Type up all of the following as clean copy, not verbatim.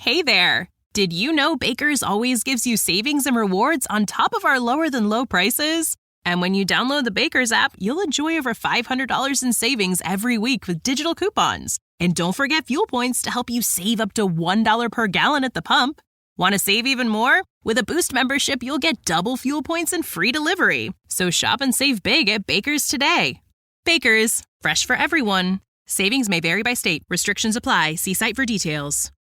Hey there! Did you know Baker's always gives you savings and rewards on top of our lower-than-low prices? And when you download the Baker's app, you'll enjoy over $500 in savings every week with digital coupons. And don't forget fuel points to help you save up to $1 per gallon at the pump. Want to save even more? With a Boost membership, you'll get double fuel points and free delivery. So shop and save big at Baker's today. Baker's, fresh for everyone. Savings may vary by state. Restrictions apply. See site for details.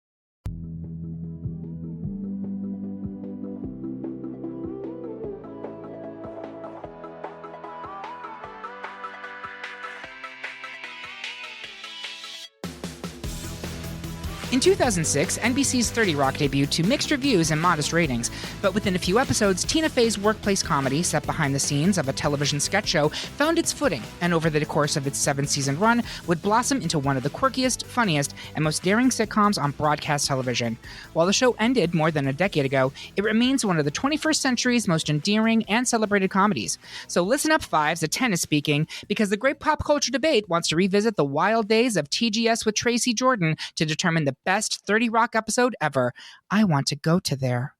In 2006, NBC's 30 Rock debuted to mixed reviews and modest ratings, but within a few episodes, Tina Fey's workplace comedy, set behind the scenes of a television sketch show, found its footing, and over the course of its 7-season run, would blossom into one of the quirkiest, funniest, and most daring sitcoms on broadcast television. While the show ended more than a decade ago, it remains one of the 21st century's most endearing and celebrated comedies. So listen up, Fives, a 10 is speaking, because the great pop culture debate wants to revisit the wild days of TGS with Tracy Jordan to determine the best 30 Rock episode ever. I want to go to there.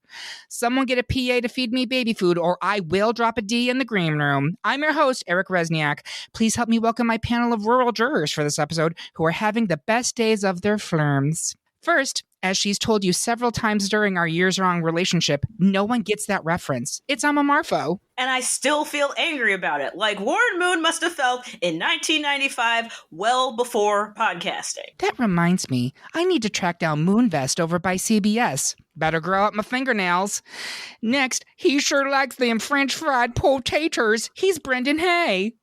Someone get a PA to feed me baby food, or I will drop a D in the green room. I'm your host, Eric Resniak. Please help me welcome my panel of rural jurors for this episode who are having the best days of their flirms. First, as she's told you several times during our years-long relationship, no one gets that reference. It's Amma Marfo. And I still feel angry about it, like Warren Moon must have felt in 1995, well before podcasting. That reminds me, I need to track down Moonvest over by CBS. Better grow up my fingernails. Next, he sure likes them French fried potatoes. He's Brendan Hay.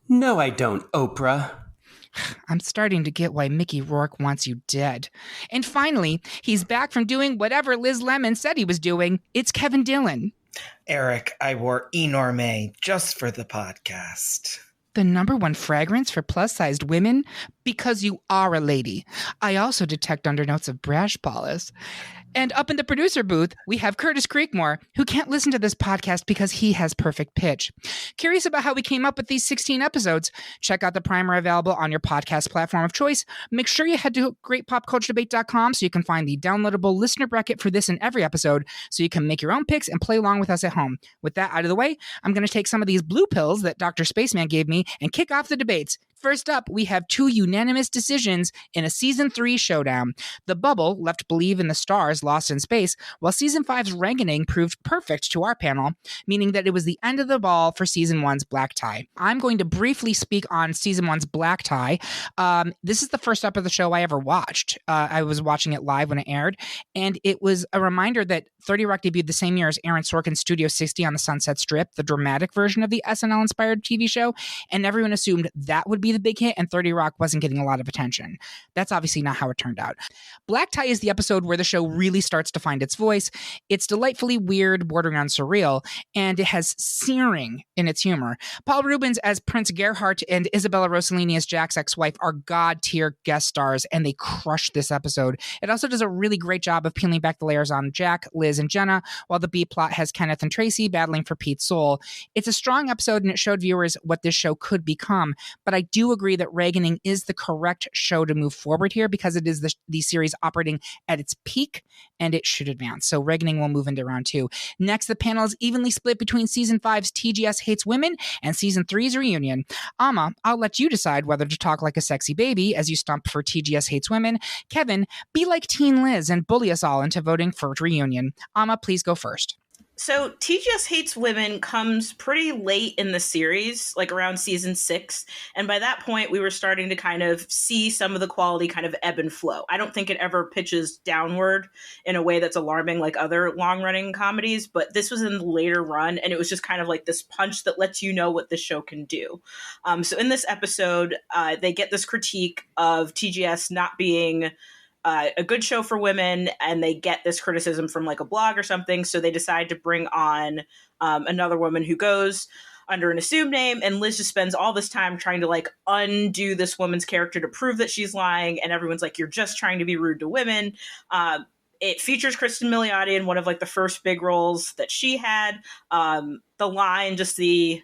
No, I don't, Oprah. I'm starting to get why Mickey Rourke wants you dead. And finally, he's back from doing whatever Liz Lemon said he was doing. It's Kevin Dillon. Eric, I wore Enorme just for the podcast. The #1 fragrance for plus-sized women? Because you are a lady. I also detect undernotes of brash polish. And up in the producer booth, we have Curtis Creekmore, who can't listen to this podcast because he has perfect pitch. Curious about how we came up with these 16 episodes? Check out the primer available on your podcast platform of choice. Make sure you head to greatpopculturedebate.com so you can find the downloadable listener bracket for this and every episode so you can make your own picks and play along with us at home. With that out of the way, I'm going to take some of these blue pills that Dr. Spaceman gave me and kick off the debates. First up, we have 2 unanimous decisions in a Season 3 showdown. The Bubble left Believe in the Stars lost in space, while Season 5's Reaganing proved perfect to our panel, meaning that it was the end of the ball for Season 1's Black Tie. I'm going to briefly speak on Season 1's Black Tie. This is the first up of the show I ever watched. I was watching it live when it aired, and it was a reminder that 30 Rock debuted the same year as Aaron Sorkin's Studio 60 on the Sunset Strip, the dramatic version of the SNL-inspired TV show, and everyone assumed that would be the big hit, and 30 Rock wasn't getting a lot of attention. That's obviously not how it turned out. Black Tie is the episode where the show really starts to find its voice. It's delightfully weird, bordering on surreal, and it has searing in its humor. Paul Rubens as Prince Gerhardt and Isabella Rossellini as Jack's ex-wife are god-tier guest stars, and they crush this episode. It also does a really great job of peeling back the layers on Jack, Liz, and Jenna, while the B-plot has Kenneth and Tracy battling for Pete's soul. It's a strong episode, and it showed viewers what this show could become, but I do agree that Reaganing is the correct show to move forward here because it is the series operating at its peak, and it should advance. So Reaganing will move into round 2. Next, the panel is evenly split between Season 5's TGS Hates Women and Season 3's Reunion. Amma, I'll let you decide whether to talk like a sexy baby as you stump for TGS Hates Women. Kevin, be like Teen Liz and bully us all into voting for Reunion. Amma, please go first. So TGS Hates Women comes pretty late in the series, like around Season 6. And by that point, we were starting to kind of see some of the quality kind of ebb and flow. I don't think it ever pitches downward in a way that's alarming like other long-running comedies, but this was in the later run, and it was just kind of like this punch that lets you know what the show can do. So in this episode, they get this critique of TGS not being a good show for women, and they get this criticism from like a blog or something. So they decide to bring on another woman who goes under an assumed name, and Liz just spends all this time trying to like undo this woman's character to prove that she's lying. And everyone's like, you're just trying to be rude to women. It features Kristen Milioti in one of like the first big roles that she had. The line, just the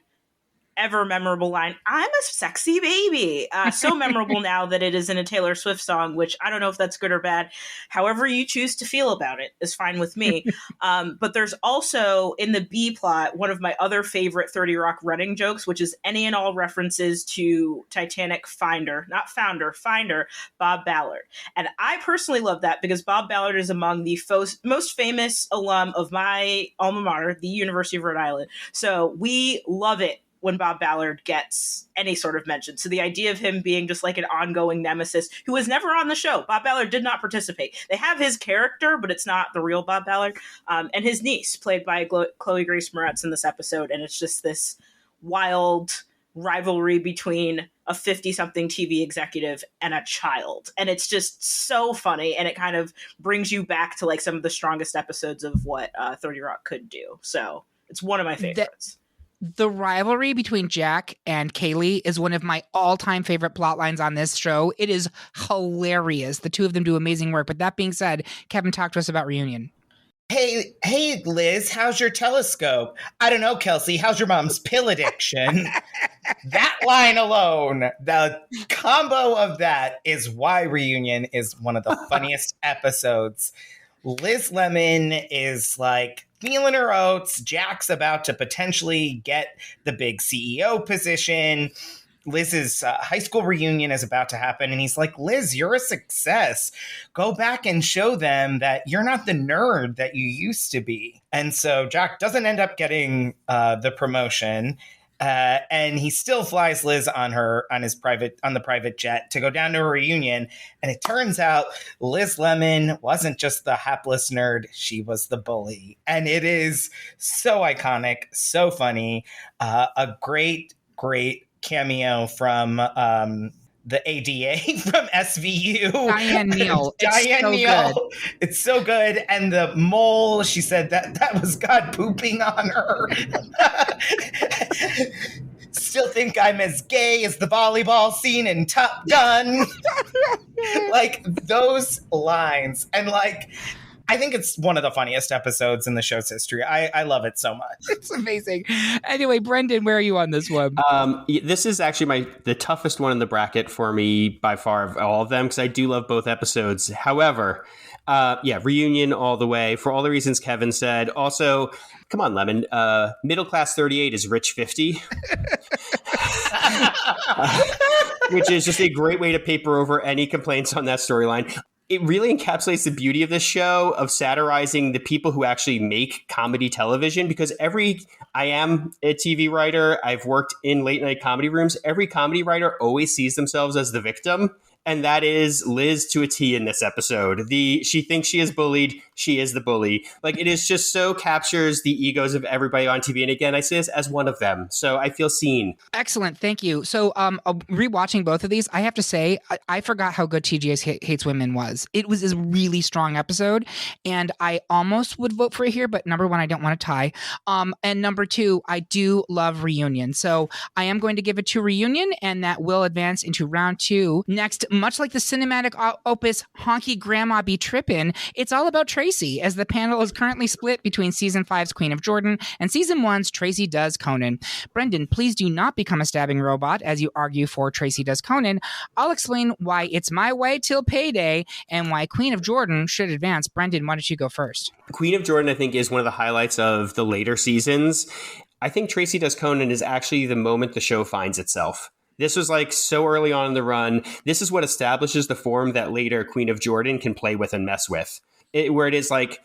ever memorable line, "I'm a sexy baby." So memorable now that it is in a Taylor Swift song, which I don't know if that's good or bad. However you choose to feel about it is fine with me. But there's also in the B plot, one of my other favorite 30 Rock running jokes, which is any and all references to Titanic Finder, not founder, Finder, Bob Ballard. And I personally love that because Bob Ballard is among the most famous alum of my alma mater, the University of Rhode Island. So we love it when Bob Ballard gets any sort of mention. So the idea of him being just like an ongoing nemesis who was never on the show. Bob Ballard did not participate. They have his character, but it's not the real Bob Ballard. And his niece, played by Chloe Grace Moretz in this episode. And it's just this wild rivalry between a 50-something TV executive and a child. And it's just so funny. And it kind of brings you back to like some of the strongest episodes of what 30 Rock could do. So it's one of my favorites. The rivalry between Jack and Kaylee is one of my all-time favorite plot lines on this show. It is hilarious. The two of them do amazing work. But that being said, Kevin, talk to us about Reunion. Hey, Liz, how's your telescope? I don't know, Kelsey, how's your mom's pill addiction? That line alone, the combo of that is why Reunion is one of the funniest episodes. Liz Lemon is like feeling her oats. Jack's about to potentially get the big CEO position. Liz's high school reunion is about to happen. And he's like, Liz, you're a success. Go back and show them that you're not the nerd that you used to be. And so Jack doesn't end up getting the promotion. And he still flies Liz on the private jet to go down to a reunion. And it turns out Liz Lemon wasn't just the hapless nerd. She was the bully. And it is so iconic, so funny. A great cameo from the ADA from SVU. Diane Neal. Diane Neal. Good. It's so good. And the mole, she said that was God pooping on her. Still think I'm as gay as the volleyball scene in Top Gun. Like those lines. And like, I think it's one of the funniest episodes in the show's history. I love it so much. It's amazing. Anyway, Brendan, where are you on this one? This is actually the toughest one in the bracket for me by far of all of them, because I do love both episodes. However, Reunion all the way for all the reasons Kevin said. Also, come on, Lemon. Middle class 38 is rich 50. Which is just a great way to paper over any complaints on that storyline. It really encapsulates the beauty of this show of satirizing the people who actually make comedy television, because I am a TV writer. I've worked in late night comedy rooms. Every comedy writer always sees themselves as the victim. And that is Liz to a T in this episode. She thinks she is bullied. She is the bully. Like, it is just so captures the egos of everybody on TV. And again, I say this as one of them. So I feel seen. Excellent. Thank you. So rewatching both of these, I have to say, I forgot how good TGS Hates Women was. It was a really strong episode. And I almost would vote for it here. But number one, I don't want to tie. And number two, I do love Reunion. So I am going to give it to Reunion. And that will advance into round two. Next, much like the cinematic opus Honky Grandma Be Trippin', it's all about Tracy, as the panel is currently split between season 5's Queen of Jordan and season 1's Tracy Does Conan. Brendan, please do not become a stabbing robot as you argue for Tracy Does Conan. I'll explain why it's my way till payday and why Queen of Jordan should advance. Brendan, why don't you go first? Queen of Jordan, I think, is one of the highlights of the later seasons. I think Tracy Does Conan is actually the moment the show finds itself. This was like so early on in the run. This is what establishes the form that later Queen of Jordan can play with and mess with. Where it is like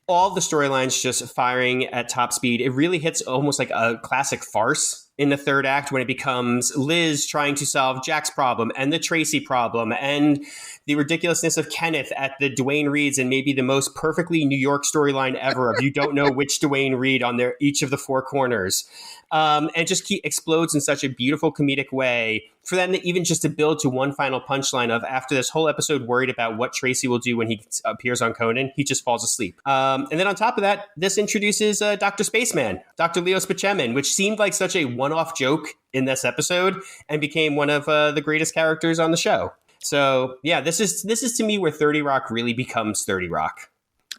all the storylines just firing at top speed. It really hits almost like a classic farce in the third act when it becomes Liz trying to solve Jack's problem and the Tracy problem and the ridiculousness of Kenneth at the Dwayne Reeds and maybe the most perfectly New York storyline ever of you don't know which Dwayne Reed on each of the four corners. And just explodes in such a beautiful comedic way for them to even just to build to one final punchline of after this whole episode worried about what Tracy will do when he appears on Conan, he just falls asleep. And then on top of that, this introduces Dr. Spaceman, Dr. Leo Spaceman, which seemed like such a one-off joke in this episode and became one of the greatest characters on the show. So yeah, this is to me where 30 Rock really becomes 30 Rock.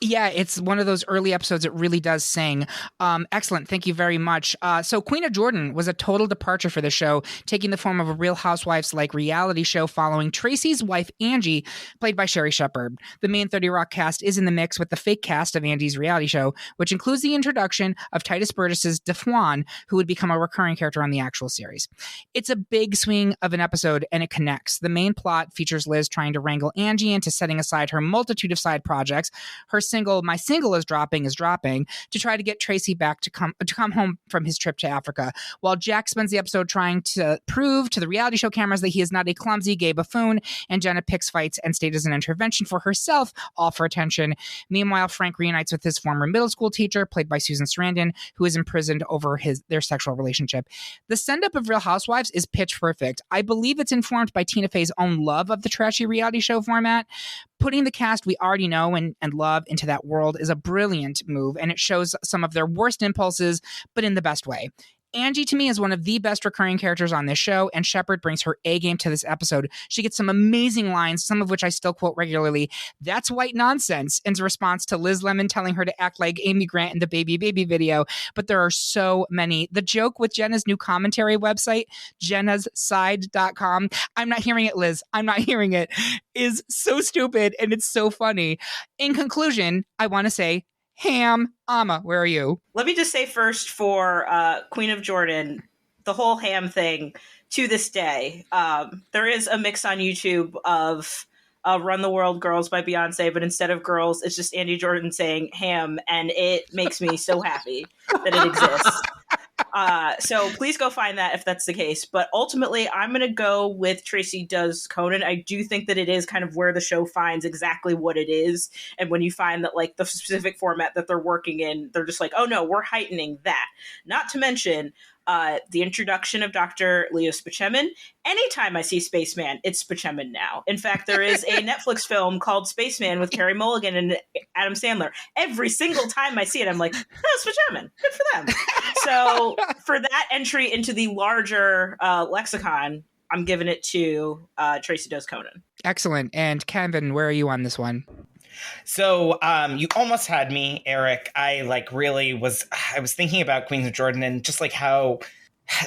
Yeah, it's one of those early episodes. It really does sing. Excellent. Thank you very much. So Queen of Jordan was a total departure for the show, taking the form of a Real Housewives-like reality show following Tracy's wife, Angie, played by Sherry Shepherd. The main 30 Rock cast is in the mix with the fake cast of Angie's reality show, which includes the introduction of Titus Burgess's DeFwan, who would become a recurring character on the actual series. It's a big swing of an episode, and it connects. The main plot features Liz trying to wrangle Angie into setting aside her multitude of side projects. Her single, My Single is dropping, to try to get Tracy back to come home from his trip to Africa, while Jack spends the episode trying to prove to the reality show cameras that he is not a clumsy gay buffoon, and Jenna picks fights and stages an intervention for herself, all for attention. Meanwhile, Frank reunites with his former middle school teacher, played by Susan Sarandon, who is imprisoned over their sexual relationship. The send-up of Real Housewives is pitch perfect. I believe it's informed by Tina Fey's own love of the trashy reality show format. Putting the cast we already know and love into that world is a brilliant move, and it shows some of their worst impulses, but in the best way. Angie, to me, is one of the best recurring characters on this show, and Shepherd brings her A game to this episode. She gets some amazing lines, some of which I still quote regularly. "That's white nonsense," in response to Liz Lemon telling her to act like Amy Grant in the Baby Baby video. But there are so many. The joke with Jenna's new commentary website, jennasSide.com, I'm not hearing it, Liz, I'm not hearing it, is so stupid, and it's so funny. In conclusion, I want to say, Ham, Amma, where are you? Let me just say first for Queen of Jordan, the whole Ham thing, to this day, there is a mix on YouTube of Run the World Girls by Beyonce, but instead of girls, it's just Andy Jordan saying Ham, and it makes me so happy that it exists. So please go find that if that's the case. But ultimately, I'm going to go with Tracy Does Conan. I do think that it is kind of where the show finds exactly what it is. And when you find that, like, the specific format that they're working in, they're just like, oh no, we're heightening that. Not to mention the introduction of Dr. Leo Spaceman. Anytime I see Spaceman, it's Spaceman now. In fact, there is a Netflix film called Spaceman with Carey Mulligan and Adam Sandler. Every single time I see it, I'm like, oh, Spaceman, good for them. So for that entry into the larger lexicon, I'm giving it to Tracy Does Conan. Excellent. And Kevin, where are you on this one? So you almost had me, Eric. I was thinking about Queens of Jordan and just like how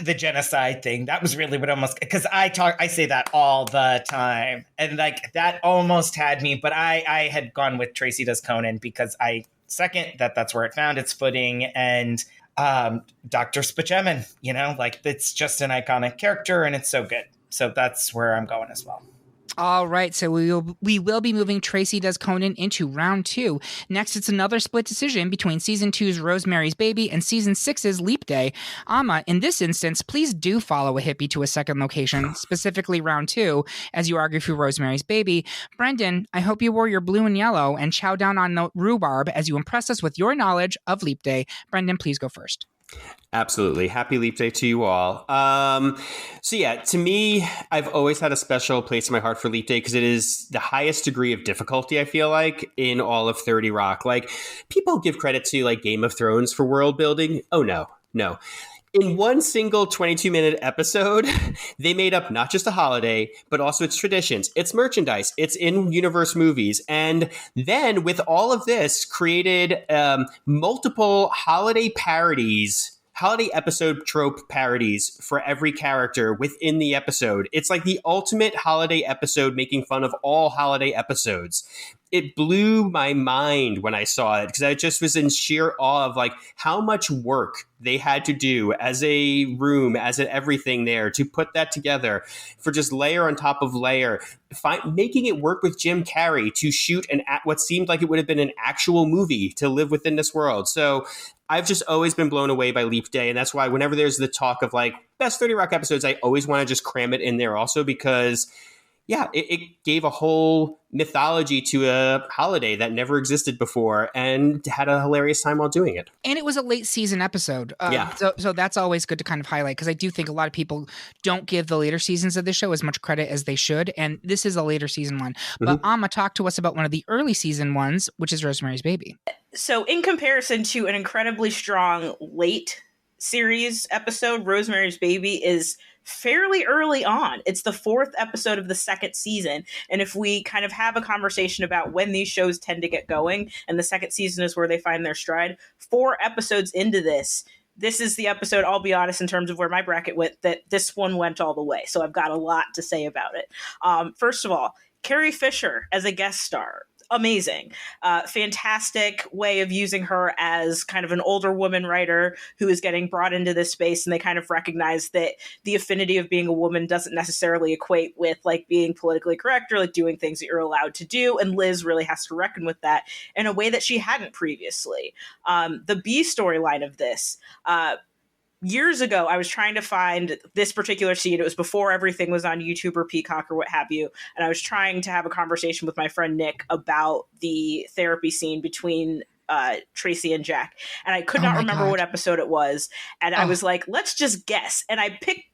the genocide thing, that was really what almost, because I say that all the time, and like that almost had me, but I had gone with Tracy Does Conan because I second that's where it found its footing. And Dr. Spaceman, like it's just an iconic character and it's so good. So that's where I'm going as well. All right, so we will be moving Tracy Does Conan into round 2. Next, it's another split decision between Season 2's Rosemary's Baby and Season 6's Leap Day. Amma, in this instance, please do follow a hippie to a second location, specifically round 2, as you argue for Rosemary's Baby. Brendan, I hope you wore your blue and yellow and chow down on the rhubarb as you impress us with your knowledge of Leap Day. Brendan, please go first. Absolutely. Happy Leap Day to you all. So yeah, to me, I've always had a special place in my heart for Leap Day because it is the highest degree of difficulty, I feel like, in all of 30 Rock. Like, people give credit to like Game of Thrones for world building. Oh, no. In one single 22-minute episode, they made up not just a holiday, but also its traditions, its merchandise, its in-universe movies. And then with all of this, created multiple holiday episode trope parodies for every character within the episode. It's like the ultimate holiday episode making fun of all holiday episodes. It blew my mind when I saw it because I just was in sheer awe of like how much work they had to do as a room, as an everything there to put that together for just layer on top of layer, making it work with Jim Carrey to shoot what seemed like it would have been an actual movie to live within this world. So I've just always been blown away by Leap Day. And that's why whenever there's the talk of like best 30 Rock episodes, I always want to just cram it in there also because yeah, it gave a whole mythology to a holiday that never existed before and had a hilarious time while doing it. And it was a late season episode. So that's always good to kind of highlight because I do think a lot of people don't give the later seasons of the show as much credit as they should. And this is a later season one. But Amma, talk to us about one of the early season ones, which is Rosemary's Baby. So in comparison to an incredibly strong late series episode, Rosemary's Baby is fairly early on. It's the 4th episode of the 2nd season. And if we kind of have a conversation about when these shows tend to get going, and the 2nd season is where they find their stride, 4 episodes into this is the episode, I'll be honest, in terms of where my bracket went, that this one went all the way. So I've got a lot to say about it. First of all, Carrie Fisher as a guest star. Amazing. Fantastic way of using her as kind of an older woman writer who is getting brought into this space, and they kind of recognize that the affinity of being a woman doesn't necessarily equate with like being politically correct or like doing things that you're allowed to do, and Liz really has to reckon with that in a way that she hadn't previously. The B storyline of this, years ago, I was trying to find this particular scene. It was before everything was on YouTube or Peacock or what have you. And I was trying to have a conversation with my friend Nick about the therapy scene between Tracy and Jack. And I could not remember what episode it was. And I was like, let's just guess. And I picked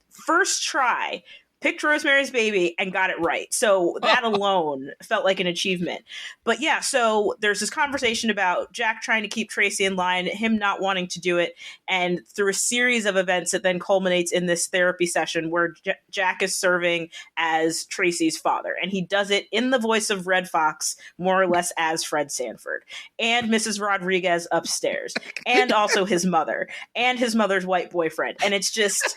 Rosemary's Baby and got it right. So that alone felt like an achievement. But yeah, so there's this conversation about Jack trying to keep Tracy in line, him not wanting to do it. And through a series of events, it then culminates in this therapy session where Jack is serving as Tracy's father. And he does it in the voice of Red Fox, more or less as Fred Sanford, and Mrs. Rodriguez upstairs, and also his mother, and his mother's white boyfriend. And it's just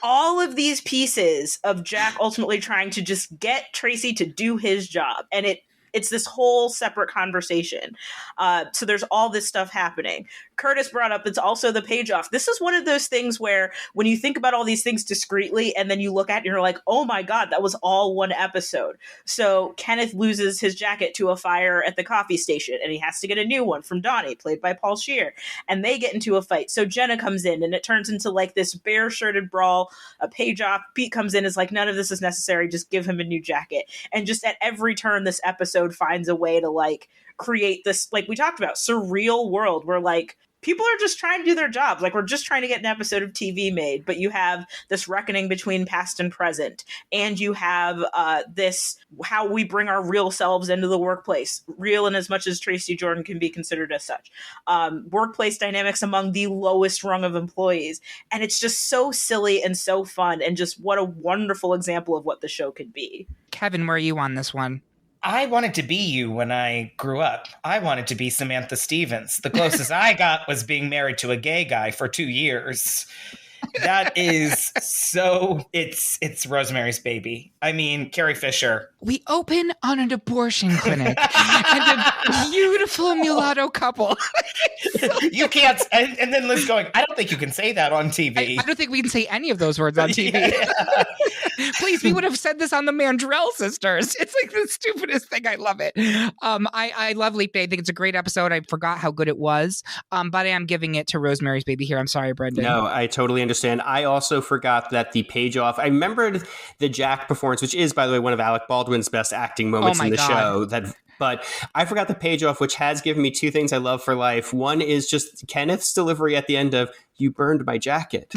all of these pieces of Jack ultimately trying to just get Tracy to do his job. And it's this whole separate conversation. So there's all this stuff happening. Curtis brought up, it's also the page off. This is one of those things where when you think about all these things discreetly and then you look at it and you're like, oh my God, that was all one episode. So Kenneth loses his jacket to a fire at the coffee station and he has to get a new one from Donnie, played by Paul Scheer. And they get into a fight. So Jenna comes in and it turns into like this bare shirted brawl, a page off. Pete comes in, is like, none of this is necessary. Just give him a new jacket. And just at every turn, this episode finds a way to like create this, like we talked about, surreal world where like people are just trying to do their jobs. Like we're just trying to get an episode of TV made, but you have this reckoning between past and present. And you have this, how we bring our real selves into the workplace, real in as much as Tracy Jordan can be considered as such. Workplace dynamics among the lowest rung of employees. And it's just so silly and so fun. And just what a wonderful example of what the show could be. Kevin, where are you on this one? I wanted to be you when I grew up. I wanted to be Samantha Stevens. The closest I got was being married to a gay guy for 2 years. That is so, it's Rosemary's Baby. I mean, Carrie Fisher. We open on an abortion clinic and a beautiful mulatto couple. You can't, and then Liz going, I don't think you can say that on TV. I don't think we can say any of those words on TV. Yeah. Please, we would have said this on the Mandrell Sisters. It's like the stupidest thing. I love it. I love Leap Day. I think it's a great episode. I forgot how good it was, but I am giving it to Rosemary's Baby here. I'm sorry, Brendan. No, I totally understand. I also forgot that the page off, I remembered the Jack performance, which is, by the way, one of Alec Baldwin's best acting moments in the show. But I forgot the page off, which has given me two things I love for life. One is just Kenneth's delivery at the end of, you burned my jacket,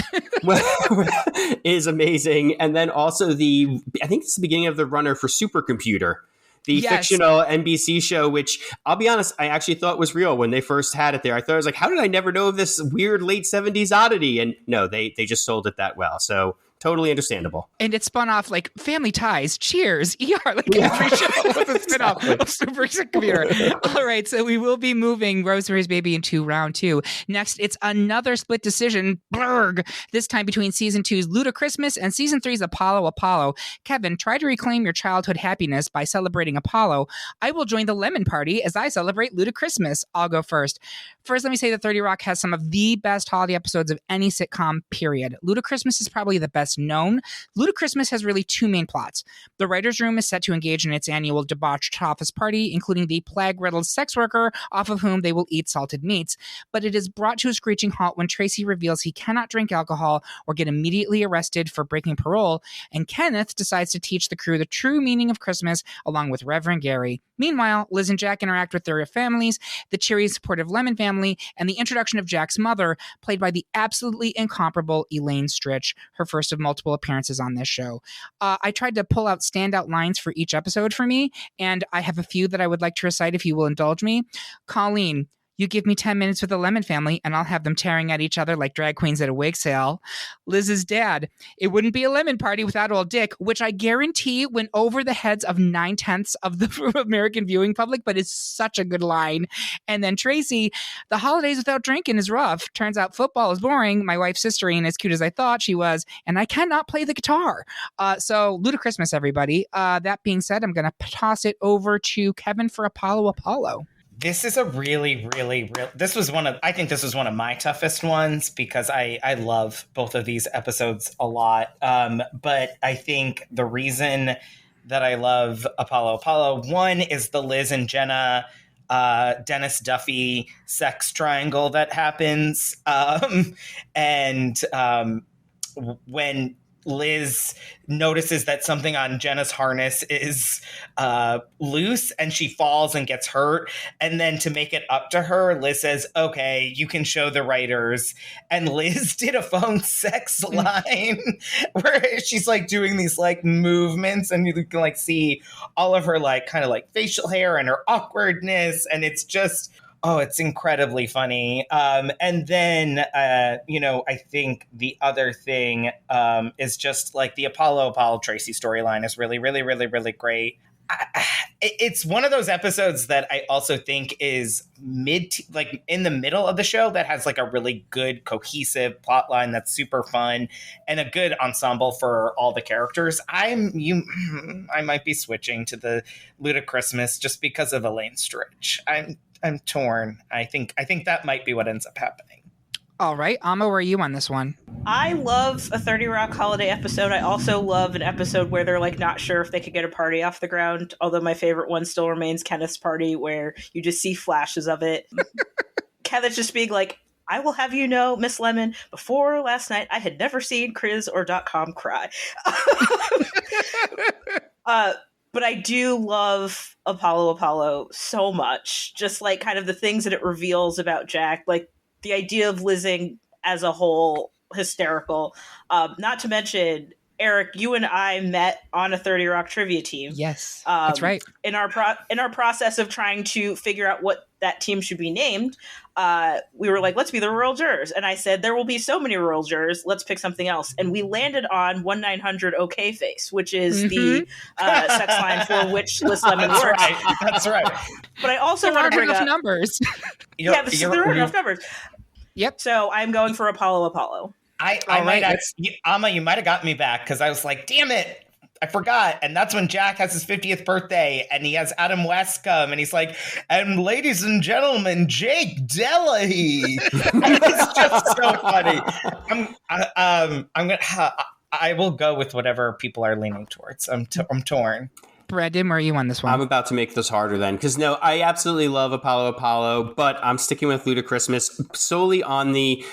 is amazing. And then also I think it's the beginning of the runner for Supercomputer, the fictional NBC show, which I'll be honest, I actually thought was real when they first had it there. I thought, I was like, how did I never know of this weird late 70s oddity? And no, they just sold it that well. So totally understandable. And it spun off like Family Ties, Cheers, ER, like every show was a spin-off of Supercomputer. All right, so we will be moving Rosemary's Baby into round 2. Next, it's another split decision, blurg, this time between season 2's Ludachristmas and season 3's Apollo. Kevin, try to reclaim your childhood happiness by celebrating Apollo. I will join the Lemon Party as I celebrate Ludachristmas. I'll go first. First, let me say that 30 Rock has some of the best holiday episodes of any sitcom, period. Ludachristmas is probably the best known. Ludachristmas has really two main plots. The writer's room is set to engage in its annual debauched office party, including the plague-riddled sex worker, off of whom they will eat salted meats. But it is brought to a screeching halt when Tracy reveals he cannot drink alcohol or get immediately arrested for breaking parole, and Kenneth decides to teach the crew the true meaning of Christmas along with Reverend Gary. Meanwhile, Liz and Jack interact with their families, the cheery, supportive Lemon family, and the introduction of Jack's mother, played by the absolutely incomparable Elaine Stritch, her first of multiple appearances on this show. I tried to pull out standout lines for each episode for me, and I have a few that I would like to recite if you will indulge me. Colleen, You give me 10 minutes with the Lemon family and I'll have them tearing at each other like drag queens at a wig sale. Liz's dad, it wouldn't be a lemon party without old Dick, which I guarantee went over the heads of 9/10 of the American viewing public, but it's such a good line. And then Tracy, the holidays without drinking is rough. Turns out football is boring. My wife's sister ain't as cute as I thought she was, and I cannot play the guitar. So Ludachristmas, everybody. That being said, I'm going to toss it over to Kevin for Apollo. This is a really, I think this was one of my toughest ones because I love both of these episodes a lot. But I think the reason that I love Apollo, one is the Liz and Jenna, Dennis Duffy sex triangle that happens. When Liz notices that something on Jenna's harness is loose and she falls and gets hurt. And then to make it up to her, Liz says, okay, you can show the writers. And Liz did a phone sex line where she's like doing these like movements and you can like see all of her like kind of like facial hair and her awkwardness. And it's just... oh, it's incredibly funny. And then, I think the other thing is just like the Apollo Tracy storyline is really, really, really, really great. It's one of those episodes that I also think is in the middle of the show that has like a really good cohesive plot line that's super fun and a good ensemble for all the characters. I might be switching to the Ludachristmas just because of Elaine Stritch. I'm torn. I think that might be what ends up happening. All right. Amma, where are you on this one? I love a 30 Rock holiday episode. I also love an episode where they're like not sure if they could get a party off the ground. Although my favorite one still remains Kenneth's party, where you just see flashes of it. Kenneth just being like, I will have you know, Miss Lemon, before last night, I had never seen Chris or .com cry. But I do love Apollo so much. Just like kind of the things that it reveals about Jack, like the idea of Lizzing as a whole, hysterical. Not to mention, Eric, you and I met on a 30 Rock trivia team. Yes, that's right. In our process of trying to figure out what that team should be named, we were like, let's be the Rural Jurors. And I said, there will be so many Rural Jurors, let's pick something else. And we landed on 1-900 OK Face, which is the sex line for which Liz Lemon works. That's right. But I also want to bring up numbers. There are enough numbers. Yep. So I'm going for Apollo. Amma, you might have got me back because I was like, damn it, I forgot. And that's when Jack has his 50th birthday and he has Adam West come and he's like, and ladies and gentlemen, Jake Delahy. It's just so funny. I will go with whatever people are leaning towards. I'm torn. Brandon, where are you on this one? I'm about to make this harder then, because no, I absolutely love Apollo, but I'm sticking with Ludachristmas solely on the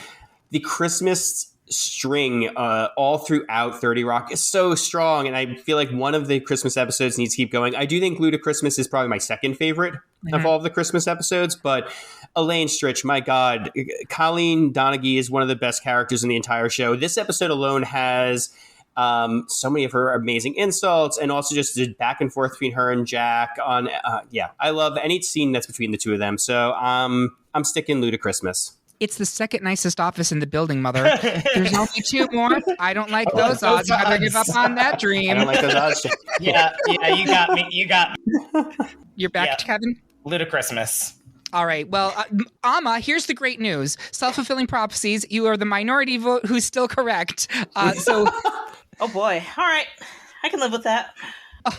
Christmas string all throughout 30 Rock is so strong, and I feel like one of the Christmas episodes needs to keep going. I do think Ludachristmas is probably my second favorite of all of the Christmas episodes, but Elaine Stritch, my God, Colleen Donaghy is one of the best characters in the entire show. This episode alone has so many of her amazing insults, and also just the back and forth between her and Jack on I love any scene that's between the two of them, so I'm sticking Ludachristmas. It's the second nicest office in the building, Mother. There's only two more. I don't like those odds. I better give up on that dream. I don't like those odds. Yeah, you got me. You're back, Kevin? Ludachristmas. All right. Well, Amma, here's the great news. Self-fulfilling prophecies. You are the minority vote who's still correct. Oh, boy. All right. I can live with that.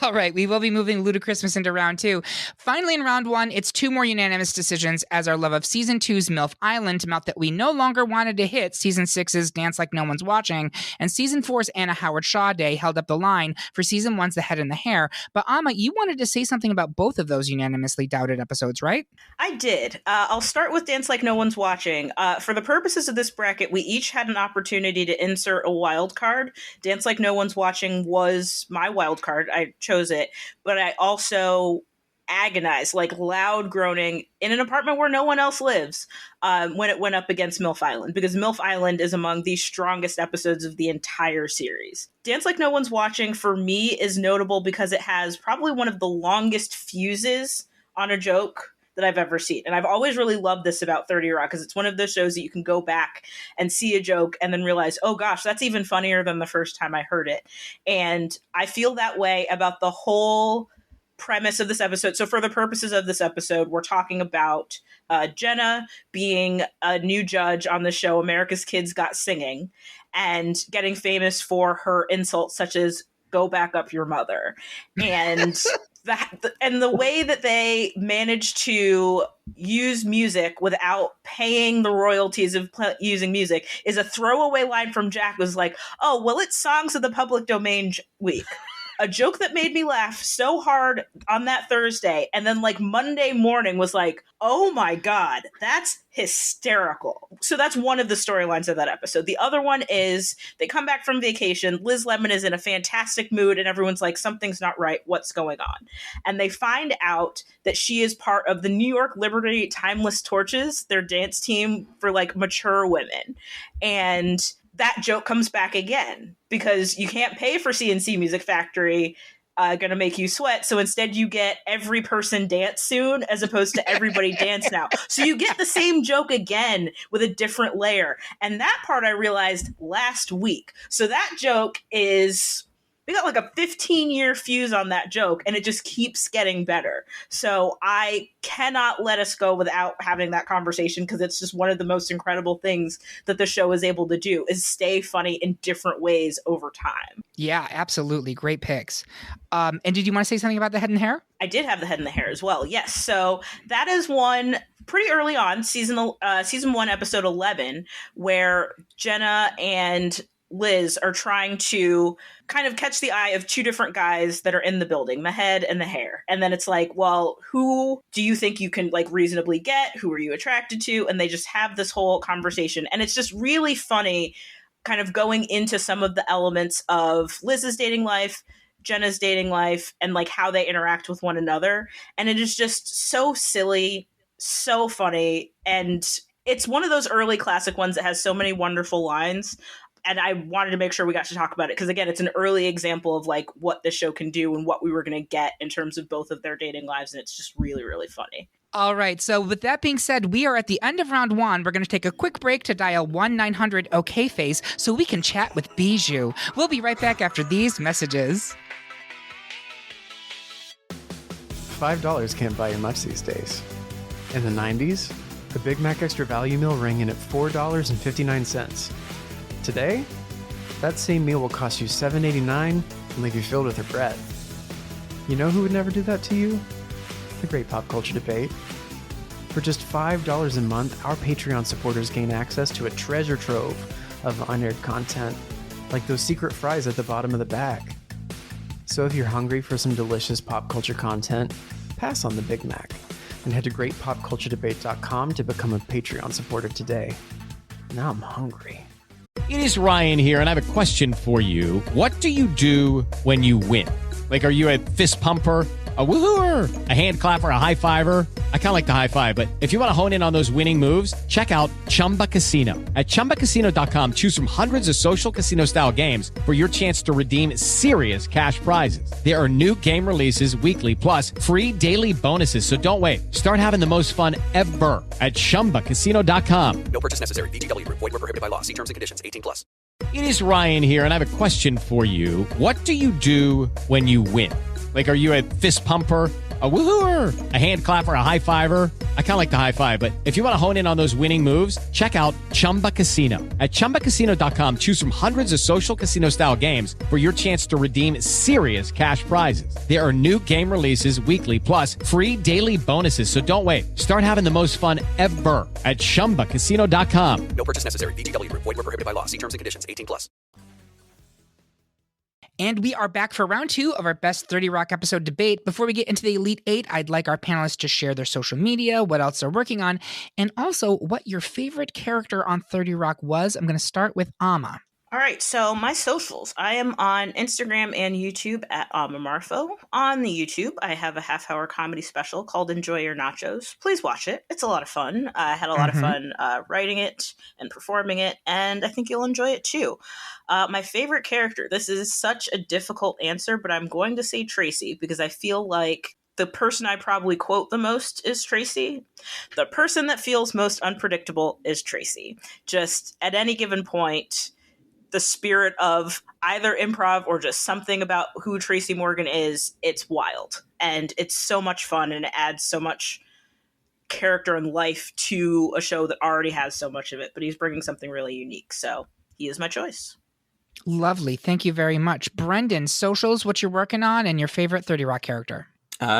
All right, we will be moving Ludachristmas into round 2. Finally, in round 1, it's 2 more unanimous decisions as our love of Season 2's MILF Island meant that we no longer wanted to hit Season 6's Dance Like No One's Watching, and Season 4's Anna Howard Shaw Day held up the line for Season 1's The Head and the Hair. But Amma, you wanted to say something about both of those unanimously doubted episodes, right? I did. I'll start with Dance Like No One's Watching. For the purposes of this bracket, we each had an opportunity to insert a wild card. Dance Like No One's Watching was my wild card. I chose it, but I also agonized, like loud groaning in an apartment where no one else lives when it went up against MILF Island, because MILF Island is among the strongest episodes of the entire series. Dance Like No One's Watching for me is notable because it has probably one of the longest fuses on a joke that I've ever seen. And I've always really loved this about 30 Rock because it's one of those shows that you can go back and see a joke and then realize, oh gosh, that's even funnier than the first time I heard it. And I feel that way about the whole premise of this episode. So for the purposes of this episode, we're talking about Jenna being a new judge on the show America's Kids Got Singing and getting famous for her insults such as "go back up your mother." And the way that they managed to use music without paying the royalties of using music is a throwaway line from Jack was like, "Oh, well, it's Songs of the Public Domain week." A joke that made me laugh so hard on that Thursday. And then like Monday morning was like, oh my God, that's hysterical. So that's one of the storylines of that episode. The other one is they come back from vacation. Liz Lemon is in a fantastic mood and everyone's like, something's not right. What's going on? And they find out that she is part of the New York Liberty Timeless Torches, their dance team for like mature women. And that joke comes back again because you can't pay for CNC Music Factory, gonna make you sweat. So instead you get Every Person Dance Soon as opposed to Everybody Dance Now. So you get the same joke again with a different layer. And that part I realized last week. So that joke is, we got like a 15-year fuse on that joke and it just keeps getting better. So I cannot let us go without having that conversation because it's just one of the most incredible things that the show is able to do is stay funny in different ways over time. Yeah, absolutely. Great picks. And did you want to say something about the head and hair? I did have the head and the hair as well. Yes. So that is one pretty early on, season 1, episode 11, where Jenna and Liz are trying to kind of catch the eye of two different guys that are in the building, the head and the hair. And then it's like, well, who do you think you can like reasonably get? Who are you attracted to? And they just have this whole conversation. And it's just really funny kind of going into some of the elements of Liz's dating life, Jenna's dating life, and like how they interact with one another. And it is just so silly, so funny. And it's one of those early classic ones that has so many wonderful lines. And I wanted to make sure we got to talk about it because, again, it's an early example of like what the show can do and what we were going to get in terms of both of their dating lives. And it's just really, really funny. All right. So with that being said, we are at the end of round one. We're going to take a quick break to dial 1-900-OK-FACE so we can chat with Bijou. We'll be right back after these messages. $5 can't buy you much these days. In the 90s, the Big Mac Extra Value Meal rang in at $4.59. Today, that same meal will cost you $7.89 and leave you filled with regret. You know who would never do that to you? The Great Pop Culture Debate. For just $5 a month, our Patreon supporters gain access to a treasure trove of unaired content, like those secret fries at the bottom of the bag. So if you're hungry for some delicious pop culture content, pass on the Big Mac and head to greatpopculturedebate.com to become a Patreon supporter today. Now I'm hungry. It is Ryan here, and I have a question for you. What do you do when you win? Like, are you a fist pumper, a woohooer, a hand clapper, a high fiver? I kind of like the high five, but if you want to hone in on those winning moves, check out Chumba Casino. At ChumbaCasino.com, choose from hundreds of social casino-style games for your chance to redeem serious cash prizes. There are new game releases weekly, plus free daily bonuses. So don't wait. Start having the most fun ever at ChumbaCasino.com. No purchase necessary. VGW. Void where prohibited by law. See terms and conditions. 18+. It is Ryan here, and I have a question for you. What do you do when you win? Like, are you a fist pumper, a woohooer, a hand clapper, a high fiver? I kind of like the high five, but if you want to hone in on those winning moves, check out Chumba Casino. At ChumbaCasino.com, choose from hundreds of social casino-style games for your chance to redeem serious cash prizes. There are new game releases weekly, plus free daily bonuses. So don't wait. Start having the most fun ever at ChumbaCasino.com. No purchase necessary. VGW. Void where prohibited by law. See terms and conditions. 18+. And we are back for round two of our best 30 Rock episode debate. Before we get into the Elite Eight, I'd like our panelists to share their social media, what else they're working on, and also what your favorite character on 30 Rock was. I'm going to start with Amma. All right, so my socials. I am on Instagram and YouTube at Amma Marfo. On the YouTube, I have a half-hour comedy special called Enjoy Your Nachos. Please watch it. It's a lot of fun. I had a lot of fun writing it and performing it, and I think you'll enjoy it too. My favorite character, this is such a difficult answer, but I'm going to say Tracy because I feel like the person I probably quote the most is Tracy. The person that feels most unpredictable is Tracy. Just at any given point, the spirit of either improv or just something about who Tracy Morgan is, it's wild. And it's so much fun, and it adds so much character and life to a show that already has so much of it, but he's bringing something really unique. So he is my choice. Lovely. Thank you very much. Brendan, socials, what you're working on, and your favorite 30 Rock character.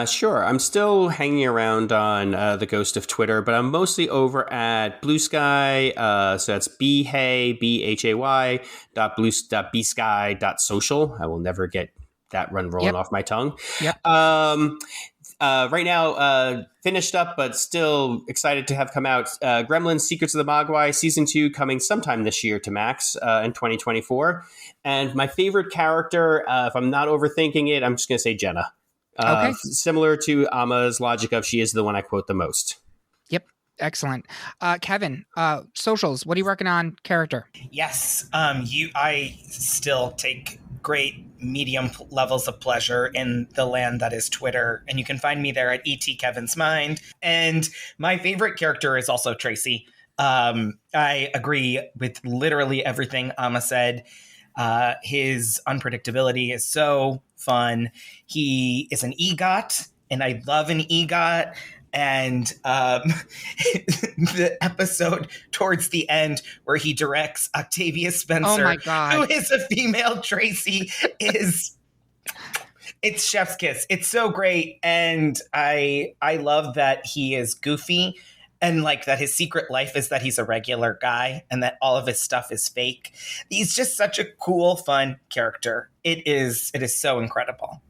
Sure. I'm still hanging around on the ghost of Twitter, but I'm mostly over at Blue Sky. So that's bhay, bsky.social. I will never get that run rolling off my tongue. Yep. Right now, finished up, but still excited to have come out. Gremlins Secrets of the Mogwai Season 2 coming sometime this year to Max in 2024. And my favorite character, if I'm not overthinking it, I'm just going to say Jenna. Okay. Similar to Amma's logic of she is the one I quote the most. Yep. Excellent. Kevin, socials, what are you working on character? Yes. I still take great medium levels of pleasure in the land that is Twitter, and you can find me there at ET Kevin's Mind. And my favorite character is also Tracy. I agree with literally everything Amma said. His unpredictability is so fun. He is an EGOT, and I love an EGOT. And the episode towards the end where he directs Octavia Spencer, oh my God, who is a female Tracy, it's chef's kiss. It's so great. And I love that he is goofy, and like that his secret life is that he's a regular guy and that all of his stuff is fake. He's just such a cool, fun character. It is so incredible.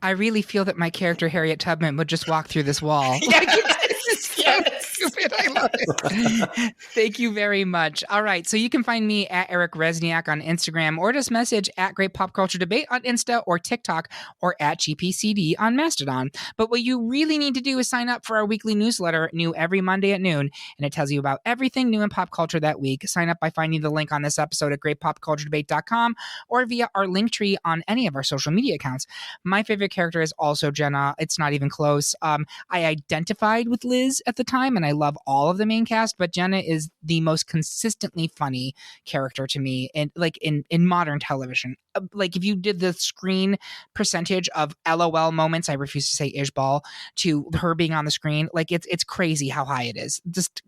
I really feel that my character, Harriet Tubman, would just walk through this wall. It's so stupid. I love it. Thank you very much. All right. So you can find me at Eric Resniak on Instagram, or just message at Great Pop Culture Debate on Insta or TikTok, or at GPCD on Mastodon. But what you really need to do is sign up for our weekly newsletter, new every Monday at noon. And it tells you about everything new in pop culture that week. Sign up by finding the link on this episode at greatpopculturedebate.com or via our link tree on any of our social media accounts. My favorite character is also Jenna. It's not even close. I identified with Liz at the time, and I love all of the main cast, but Jenna is the most consistently funny character to me, and like in modern television. Like if you did the screen percentage of LOL moments, I refuse to say Ishbal, to her being on the screen, like it's crazy how high it is. Just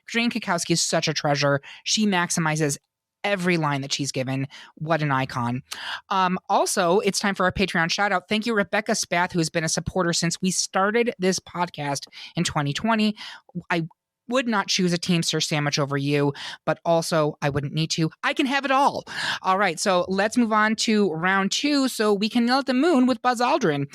Jane Krakowski is such a treasure. She maximizes every line that she's given. What an icon. Also, it's time for our Patreon shout out. Thank you, Rebecca Spath, who has been a supporter since we started this podcast in 2020. I would not choose a Teamster sandwich over you, but also I wouldn't need to. I can have it all. All right, so let's move on to round 2 so we can kneel at the moon with Buzz Aldrin.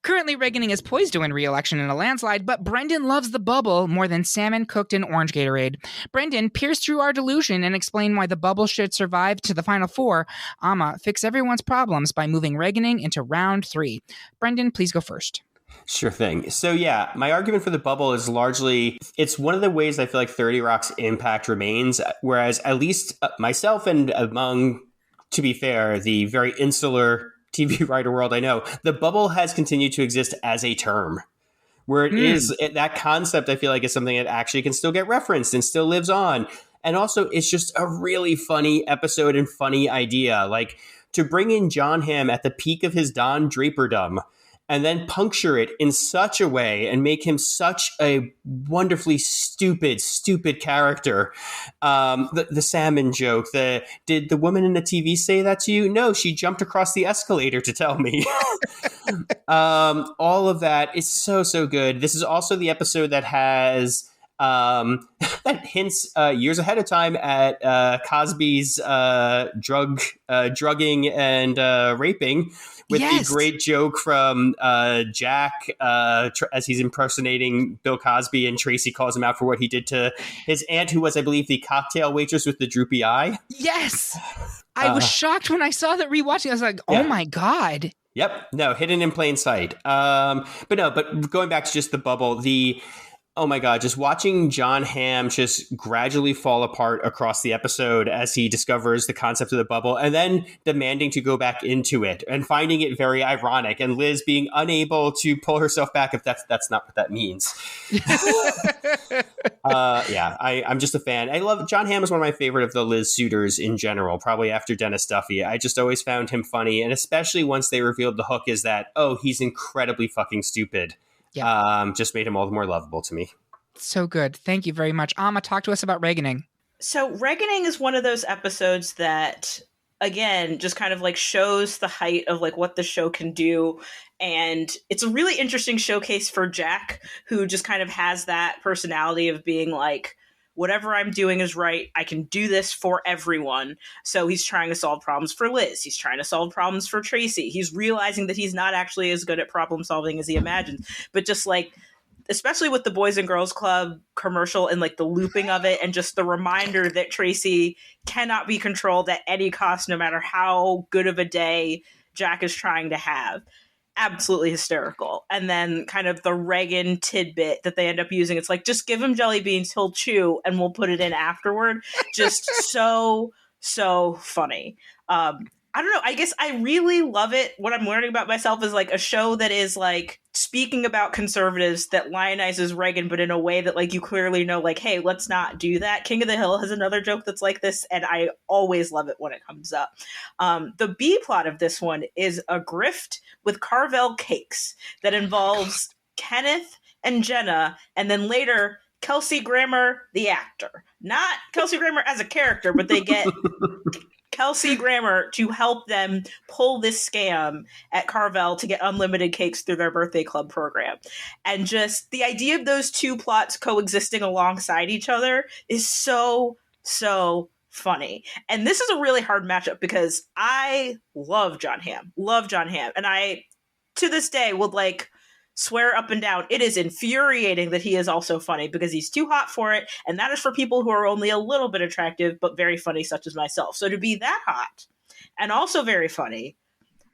Currently, Reaganing is poised to win re-election in a landslide, but Brendan loves the bubble more than salmon cooked in orange Gatorade. Brendan, pierce through our delusion and explain why the bubble should survive to the final 4. Amma, fix everyone's problems by moving Reaganing into round 3. Brendan, please go first. Sure thing. So yeah, my argument for the bubble is largely, it's one of the ways I feel like 30 Rock's impact remains, whereas at least myself and among, to be fair, the very insular TV writer world I know, the bubble has continued to exist as a term. Where it is, that concept I feel like is something that actually can still get referenced and still lives on. And also, it's just a really funny episode and funny idea. Like, to bring in John Hamm at the peak of his Don Draperdom and then puncture it in such a way and make him such a wonderfully stupid character. The salmon joke, did the woman in the TV say that to you? No, she jumped across the escalator to tell me. All of that is so good. This is also the episode that has that hints years ahead of time at Cosby's drugging and raping, with the great joke from Jack as he's impersonating Bill Cosby, and Tracy calls him out for what he did to his aunt, who was, I believe, the cocktail waitress with the droopy eye. Yes! I was shocked when I saw that rewatching. I was like, oh my God. Yep. No, hidden in plain sight. But going back to just the bubble, Oh my God, just watching John Hamm just gradually fall apart across the episode as he discovers the concept of the bubble and then demanding to go back into it and finding it very ironic, and Liz being unable to pull herself back if that's not what that means. I'm just a fan. I love John Hamm is one of my favorite of the Liz suitors in general, probably after Dennis Duffy. I just always found him funny, and especially once they revealed the hook is that, oh, he's incredibly fucking stupid. Yeah. Just made him all the more lovable to me. So good. Thank you very much. Amma, talk to us about Reaganing. So Reaganing is one of those episodes that, again, just kind of like shows the height of like what the show can do. And it's a really interesting showcase for Jack, who just kind of has that personality of being like, whatever I'm doing is right. I can do this for everyone. So he's trying to solve problems for Liz. He's trying to solve problems for Tracy. He's realizing that he's not actually as good at problem solving as he imagines. But just like, especially with the Boys and Girls Club commercial and like the looping of it and just the reminder that Tracy cannot be controlled at any cost, no matter how good of a day Jack is trying to have. Absolutely hysterical. And then kind of the Reagan tidbit that they end up using. It's like, just give him jelly beans, he'll chew, and we'll put it in afterward. Just so funny. I don't know. I guess I really love it. What I'm learning about myself is like a show that is like speaking about conservatives that lionizes Reagan, but in a way that like you clearly know, like, hey, let's not do that. King of the Hill has another joke that's like this, and I always love it when it comes up. The B plot of this one is a grift with Carvel cakes that involves Kenneth and Jenna, and then later Kelsey Grammer, the actor. Not Kelsey Grammer as a character, but they get Kelsey Grammer to help them pull this scam at Carvel to get unlimited cakes through their birthday club program. And just the idea of those two plots coexisting alongside each other is so funny. And this is a really hard matchup because I love John Hamm. And I, to this day, would like swear up and down it is infuriating that he is also funny because he's too hot for it, and that is for people who are only a little bit attractive but very funny, such as myself. So to be that hot and also very funny,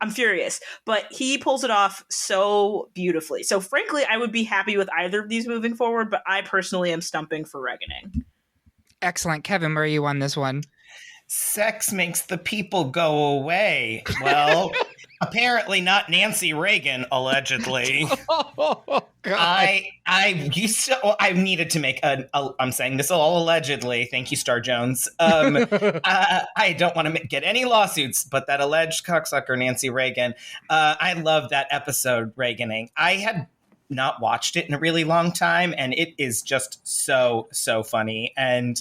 I'm furious, but he pulls it off so beautifully. So frankly, I would be happy with either of these moving forward, but I personally am stumping for Reaganing. Excellent. Kevin, where are you on this one? Sex makes the people go away. Well, apparently not Nancy Reagan, allegedly. Oh, God. I needed to make I'm saying this all allegedly. Thank you, Star Jones. I don't want to get any lawsuits, but that alleged cocksucker Nancy Reagan. I love that episode, Reaganing. I had not watched it in a really long time, and it is just so funny. And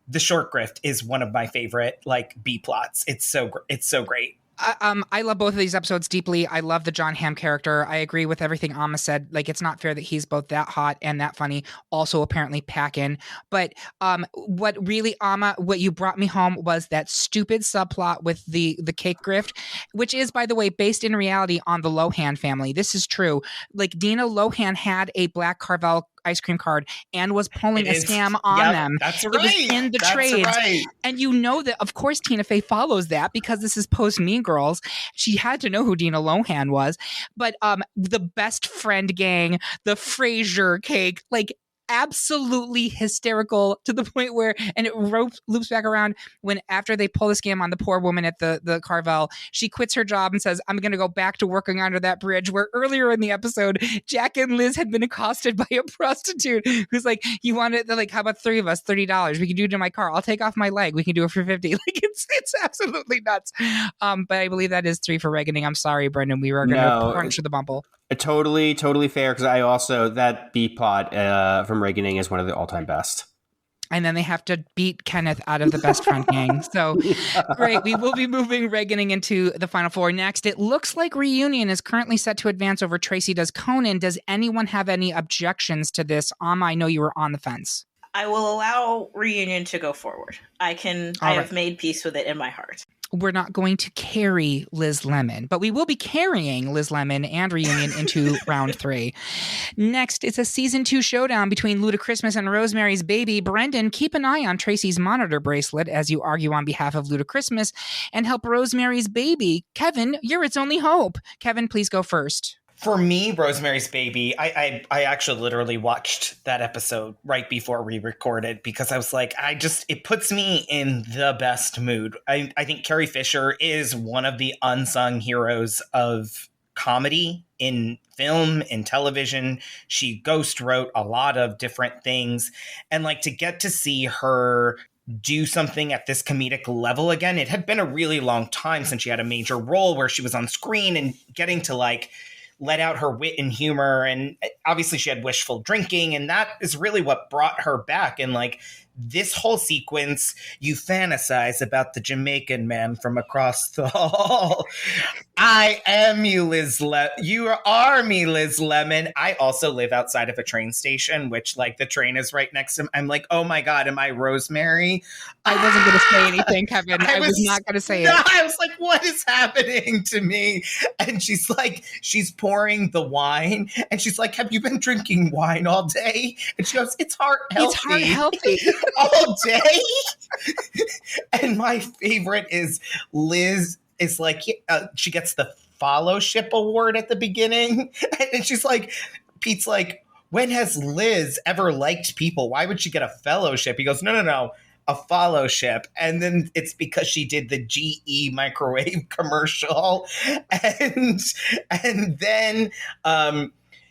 the short grift is one of my favorite like B plots. It's so great. I love both of these episodes deeply. I love the John Hamm character. I agree with everything Amma said. Like, it's not fair that he's both that hot and that funny. Also, apparently, pack in. But what really, Amma, what you brought me home was that stupid subplot with the cake grift, which is, by the way, based in reality on the Lohan family. This is true. Like, Dina Lohan had a black Carvel ice cream card and was pulling a scam on them. That's right. It was in the trades. Right. And you know that, of course, Tina Fey follows that because this is post Mean Girls. She had to know who Dina Lohan was. But the best friend gang, the Frasier cake, like absolutely hysterical to the point where, and it loops back around when after they pull the scam on the poor woman at the Carvel, she quits her job and says, I'm going to go back to working under that bridge, where earlier in the episode, Jack and Liz had been accosted by a prostitute who's like, you want it? They're like, how about three of us, $30? We can do it in my car. I'll take off my leg. We can do it for $50. Like it's absolutely nuts. But I believe that is 3 for Reaganing. I'm sorry, Brendan. We were going to puncture the bumble. Totally fair, because I also, that B plot from Reaganing is one of the all-time best. And then they have to beat Kenneth out of the best friend gang. So great. We will be moving Reaganing into the final 4 next. It looks like Reunion is currently set to advance over Tracy Does Conan. Does anyone have any objections to this? Amma, I know you were on the fence. I will allow Reunion to go forward. I have made peace with it in my heart. We're not going to carry Liz Lemon, but we will be carrying Liz Lemon and Reunion into round 3. Next, it's a season 2 showdown between Ludachristmas and Rosemary's Baby. Brendan, keep an eye on Tracy's monitor bracelet as you argue on behalf of Ludachristmas and help Rosemary's Baby. Kevin, you're its only hope. Kevin, please go first. For me, Rosemary's Baby, I actually literally watched that episode right before we recorded because I was like, it puts me in the best mood. I think Carrie Fisher is one of the unsung heroes of comedy in film, in television. She ghost wrote a lot of different things. And like to get to see her do something at this comedic level again, it had been a really long time since she had a major role where she was on screen, and getting to like let out her wit and humor. And obviously she had wishful drinking, and that is really what brought her back. And like this whole sequence, you fantasize about the Jamaican man from across the hall. I am you, you are me, Liz Lemon. I also live outside of a train station, which like the train is right next to me. I'm like, oh my God, am I Rosemary? I wasn't going to say anything, Kevin. I was not going to say it. I was like, what is happening to me? And she's like, she's pouring the wine. And she's like, have you been drinking wine all day? And she goes, it's heart healthy. It's heart healthy. All day. And my favorite is Liz is like, she gets the fellowship award at the beginning. And she's like, Pete's like, when has Liz ever liked people? Why would she get a fellowship? He goes, no, a fellowship. And then it's because she did the GE microwave commercial. And then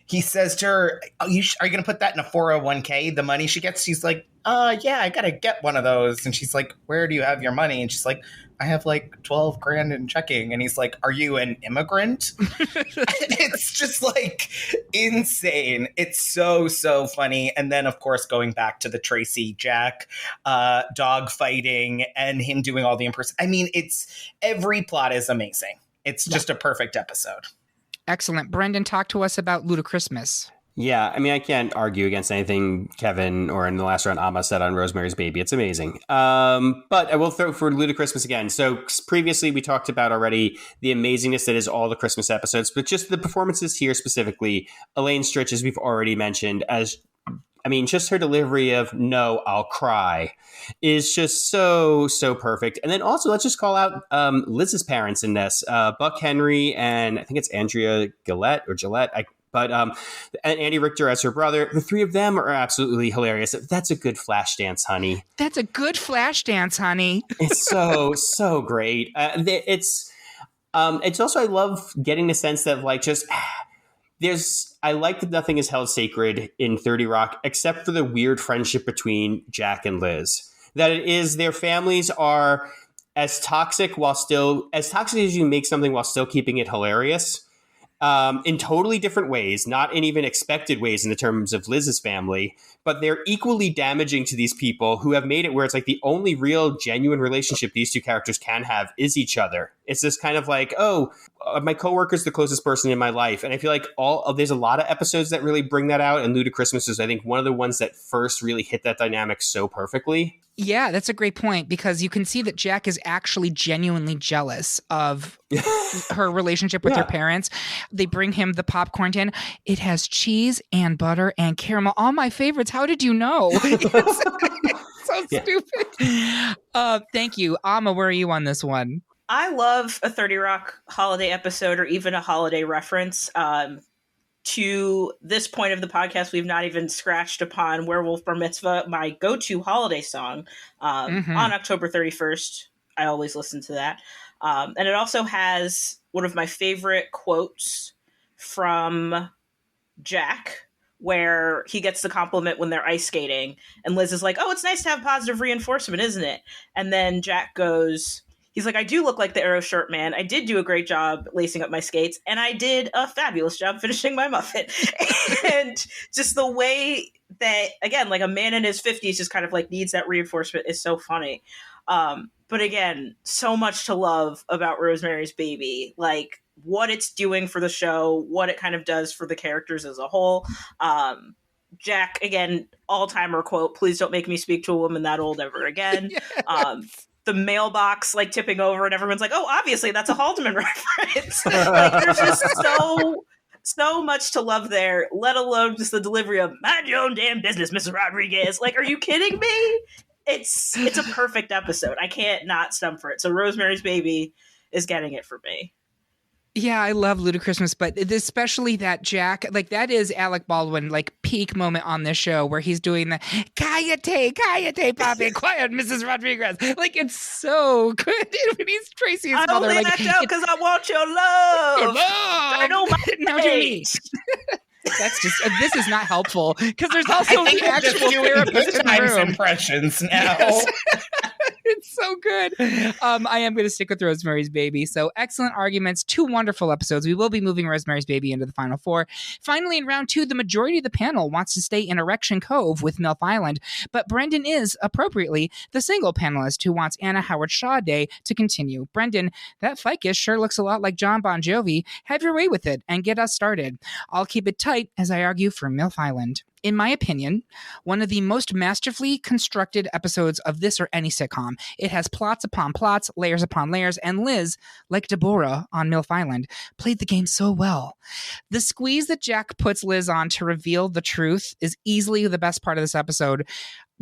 he says to her, are you going to put that in a 401k, the money she gets? She's like, yeah, I got to get one of those. And she's like, where do you have your money? And she's like, I have like 12 grand in checking. And he's like, are you an immigrant? It's just like insane. It's so, so funny. And then, of course, going back to the Tracy Jack dog fighting and him doing all the I mean, every plot is amazing. It's just a perfect episode. Excellent. Brendan, talk to us about Ludachristmas. Yeah, I mean, I can't argue against anything Kevin or in the last round Amma said on Rosemary's Baby. It's amazing. But I will throw for Ludachristmas again. So previously we talked about already the amazingness that is all the Christmas episodes, but just the performances here specifically. Elaine Stritch, as we've already mentioned, just her delivery of "No, I'll cry" is just so, so perfect. And then also, let's just call out Liz's parents in this, Buck Henry and I think it's Andrea Gillette. And Andy Richter as her brother. The three of them are absolutely hilarious. That's a good flash dance, honey. That's a good flash dance, honey. It's so, so great. It's also, I love getting the sense that like just I like that nothing is held sacred in 30 Rock except for the weird friendship between Jack and Liz. That it is their families are as toxic as you make something while still keeping it hilarious. In totally different ways, not in even expected ways in the terms of Liz's family, but they're equally damaging to these people who have made it where it's like the only real genuine relationship these two characters can have is each other. It's this kind of like, my coworker's the closest person in my life. And I feel like there's a lot of episodes that really bring that out. And Ludachristmas is, I think, one of the ones that first really hit that dynamic so perfectly. Yeah, that's a great point because you can see that Jack is actually genuinely jealous of her relationship with her parents. They bring him the popcorn tin. It has cheese and butter and caramel. All my favorites. How did you know? It's so stupid. Thank you. Amma, where are you on this one? I love a 30 Rock holiday episode or even a holiday reference. To this point of the podcast, we've not even scratched upon Werewolf Bar Mitzvah, my go-to holiday song. On October 31st, I always listen to that. And it also has one of my favorite quotes from Jack, where he gets the compliment when they're ice skating. And Liz is like, oh, it's nice to have positive reinforcement, isn't it? And then Jack goes... He's like, I do look like the Arrow Shirt Man. I did do a great job lacing up my skates, and I did a fabulous job finishing my muffin. And just the way that, again, like a man in his 50s just kind of like needs that reinforcement is so funny. But again, so much to love about Rosemary's Baby. Like what it's doing for the show, what it kind of does for the characters as a whole. Jack, again, all-timer quote, please don't make me speak to a woman that old ever again. Yes. The mailbox like tipping over and everyone's like, oh, obviously that's a Haldeman reference. Like there's just so much to love there, let alone just the delivery of mind your own damn business, Mrs. Rodriguez. Like, are you kidding me? It's a perfect episode. I can't not stump for it. So Rosemary's Baby is getting it for me. Yeah, I love Ludachristmas, but especially that Jack, like that is Alec Baldwin, like peak moment on this show where he's doing the Cállate, papi, quiet, Mrs. Rodriguez. Like it's so good. When he's Tracy's I mother, only like act out because I want your love. I know my now do me. That's just this is not helpful because there's also I think the I'm just actual doing therapist Good in the Times room. impressions now. Yes. It's so good. I am going to stick with Rosemary's Baby. So excellent arguments, 2 wonderful episodes. We will be moving Rosemary's Baby into the final 4. Finally, in round 2, the majority of the panel wants to stay in Erection Cove with MILF Island, but Brendan is, appropriately, the single panelist who wants Anna Howard Shaw Day to continue. Brendan, that ficus sure looks a lot like John Bon Jovi. Have your way with it and get us started. I'll keep it tight as I argue for MILF Island. In my opinion, one of the most masterfully constructed episodes of this or any sitcom. It has plots upon plots, layers upon layers, and Liz, like Deborah on MILF Island, played the game so well. The squeeze that Jack puts Liz on to reveal the truth is easily the best part of this episode.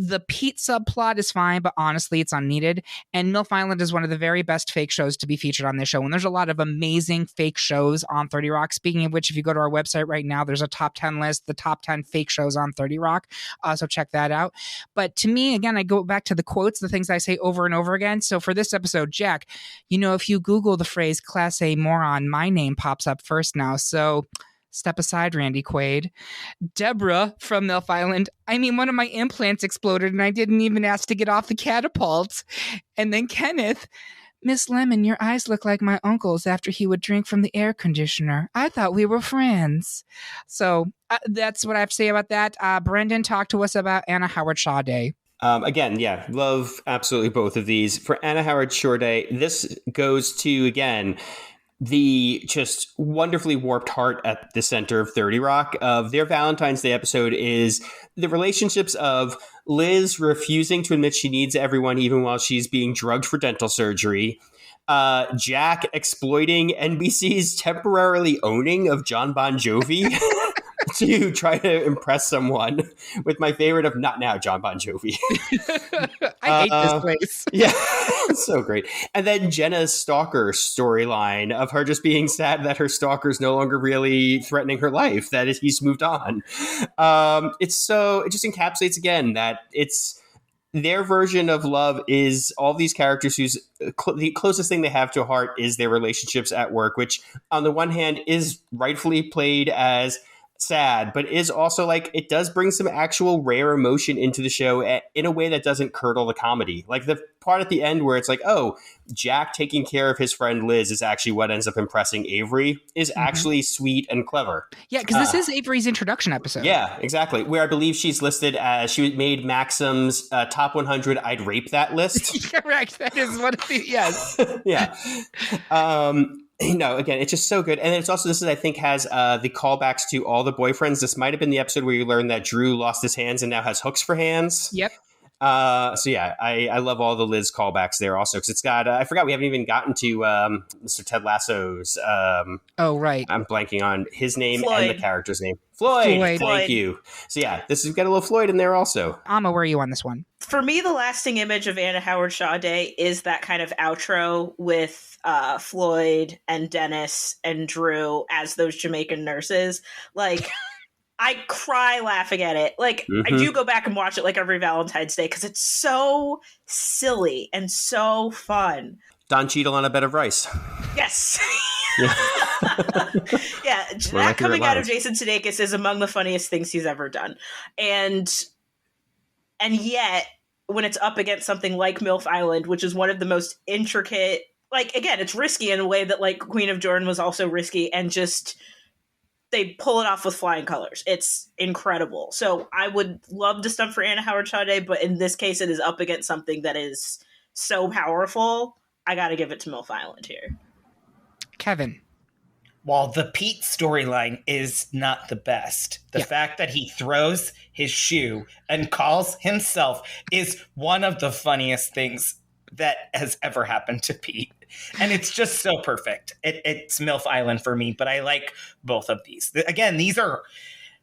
The Pete subplot is fine, but honestly, it's unneeded. And MILF Island is one of the very best fake shows to be featured on this show. And there's a lot of amazing fake shows on 30 Rock. Speaking of which, if you go to our website right now, there's a top 10 list, the top 10 fake shows on 30 Rock. So check that out. But to me, again, I go back to the quotes, the things I say over and over again. So for this episode, Jack, if you Google the phrase Class A moron, my name pops up first now. So step aside, Randy Quaid. Deborah from MILF Island. I mean, one of my implants exploded and I didn't even ask to get off the catapult. And then Kenneth. Miss Lemon, your eyes look like my uncle's after he would drink from the air conditioner. I thought we were friends. So that's what I have to say about that. Brendan, talk to us about Anna Howard Shaw Day. Again, yeah, love absolutely both of these. For Anna Howard Shaw Day, this goes to, again, the just wonderfully warped heart at the center of 30 Rock. Of their Valentine's Day episode is the relationships of Liz refusing to admit she needs everyone even while she's being drugged for dental surgery. Jack exploiting NBC's temporarily owning of John Bon Jovi to try to impress someone with my favorite of Not Now, John Bon Jovi. I hate this place. Yeah, it's so great. And then Jenna's stalker storyline of her just being sad that her stalker's no longer really threatening her life, that he's moved on. It just encapsulates again that it's their version of love is all these characters whose the closest thing they have to a heart is their relationships at work, which on the one hand is rightfully played as sad, but is also like it does bring some actual rare emotion into the show in a way that doesn't curdle the comedy. Like the part at the end where it's like, oh, Jack taking care of his friend Liz is actually what ends up impressing Avery is actually sweet and clever. Yeah, because this is Avery's introduction episode. Yeah, exactly. Where I believe she's listed as she made Maxim's top 100 I'd rape that list. Correct. That is one of the, yes. Yeah. Again, it's just so good. And it's also, this is, I think, has the callbacks to all the boyfriends. This might have been the episode where you learned that Drew lost his hands and now has hooks for hands. Yep. I love all the Liz callbacks there also, because it's got, I forgot we haven't even gotten to Mr. Ted Lasso's. Oh, right. I'm blanking on his name Floyd. and the character's name. Floyd. Thank you. So yeah, this has got a little Floyd in there also. Amma, where are you on this one? For me, the lasting image of Anna Howard Shaw Day is that kind of outro with Floyd and Dennis and Drew as those Jamaican nurses. Like, I cry laughing at it. Like, I do go back and watch it like every Valentine's Day because it's so silly and so fun. Don Cheadle on a bed of rice. Yes. Yeah. Yeah, One of my that coming favorite out of lines. Jason Sudeikis is among the funniest things he's ever done. And yet, when it's up against something like MILF Island, which is one of the most intricate, like, again, it's risky in a way that, like, Queen of Jordan was also risky, and just, they pull it off with flying colors. It's incredible. So I would love to stump for Anna Howard Shaw Day, but in this case, it is up against something that is so powerful. I got to give it to MILF Island here. Kevin. While the Pete storyline is not the best, the fact that he throws his shoe and calls himself is one of the funniest things that has ever happened to Pete. And it's just so perfect. It's MILF Island for me, but I like both of these. Again, these are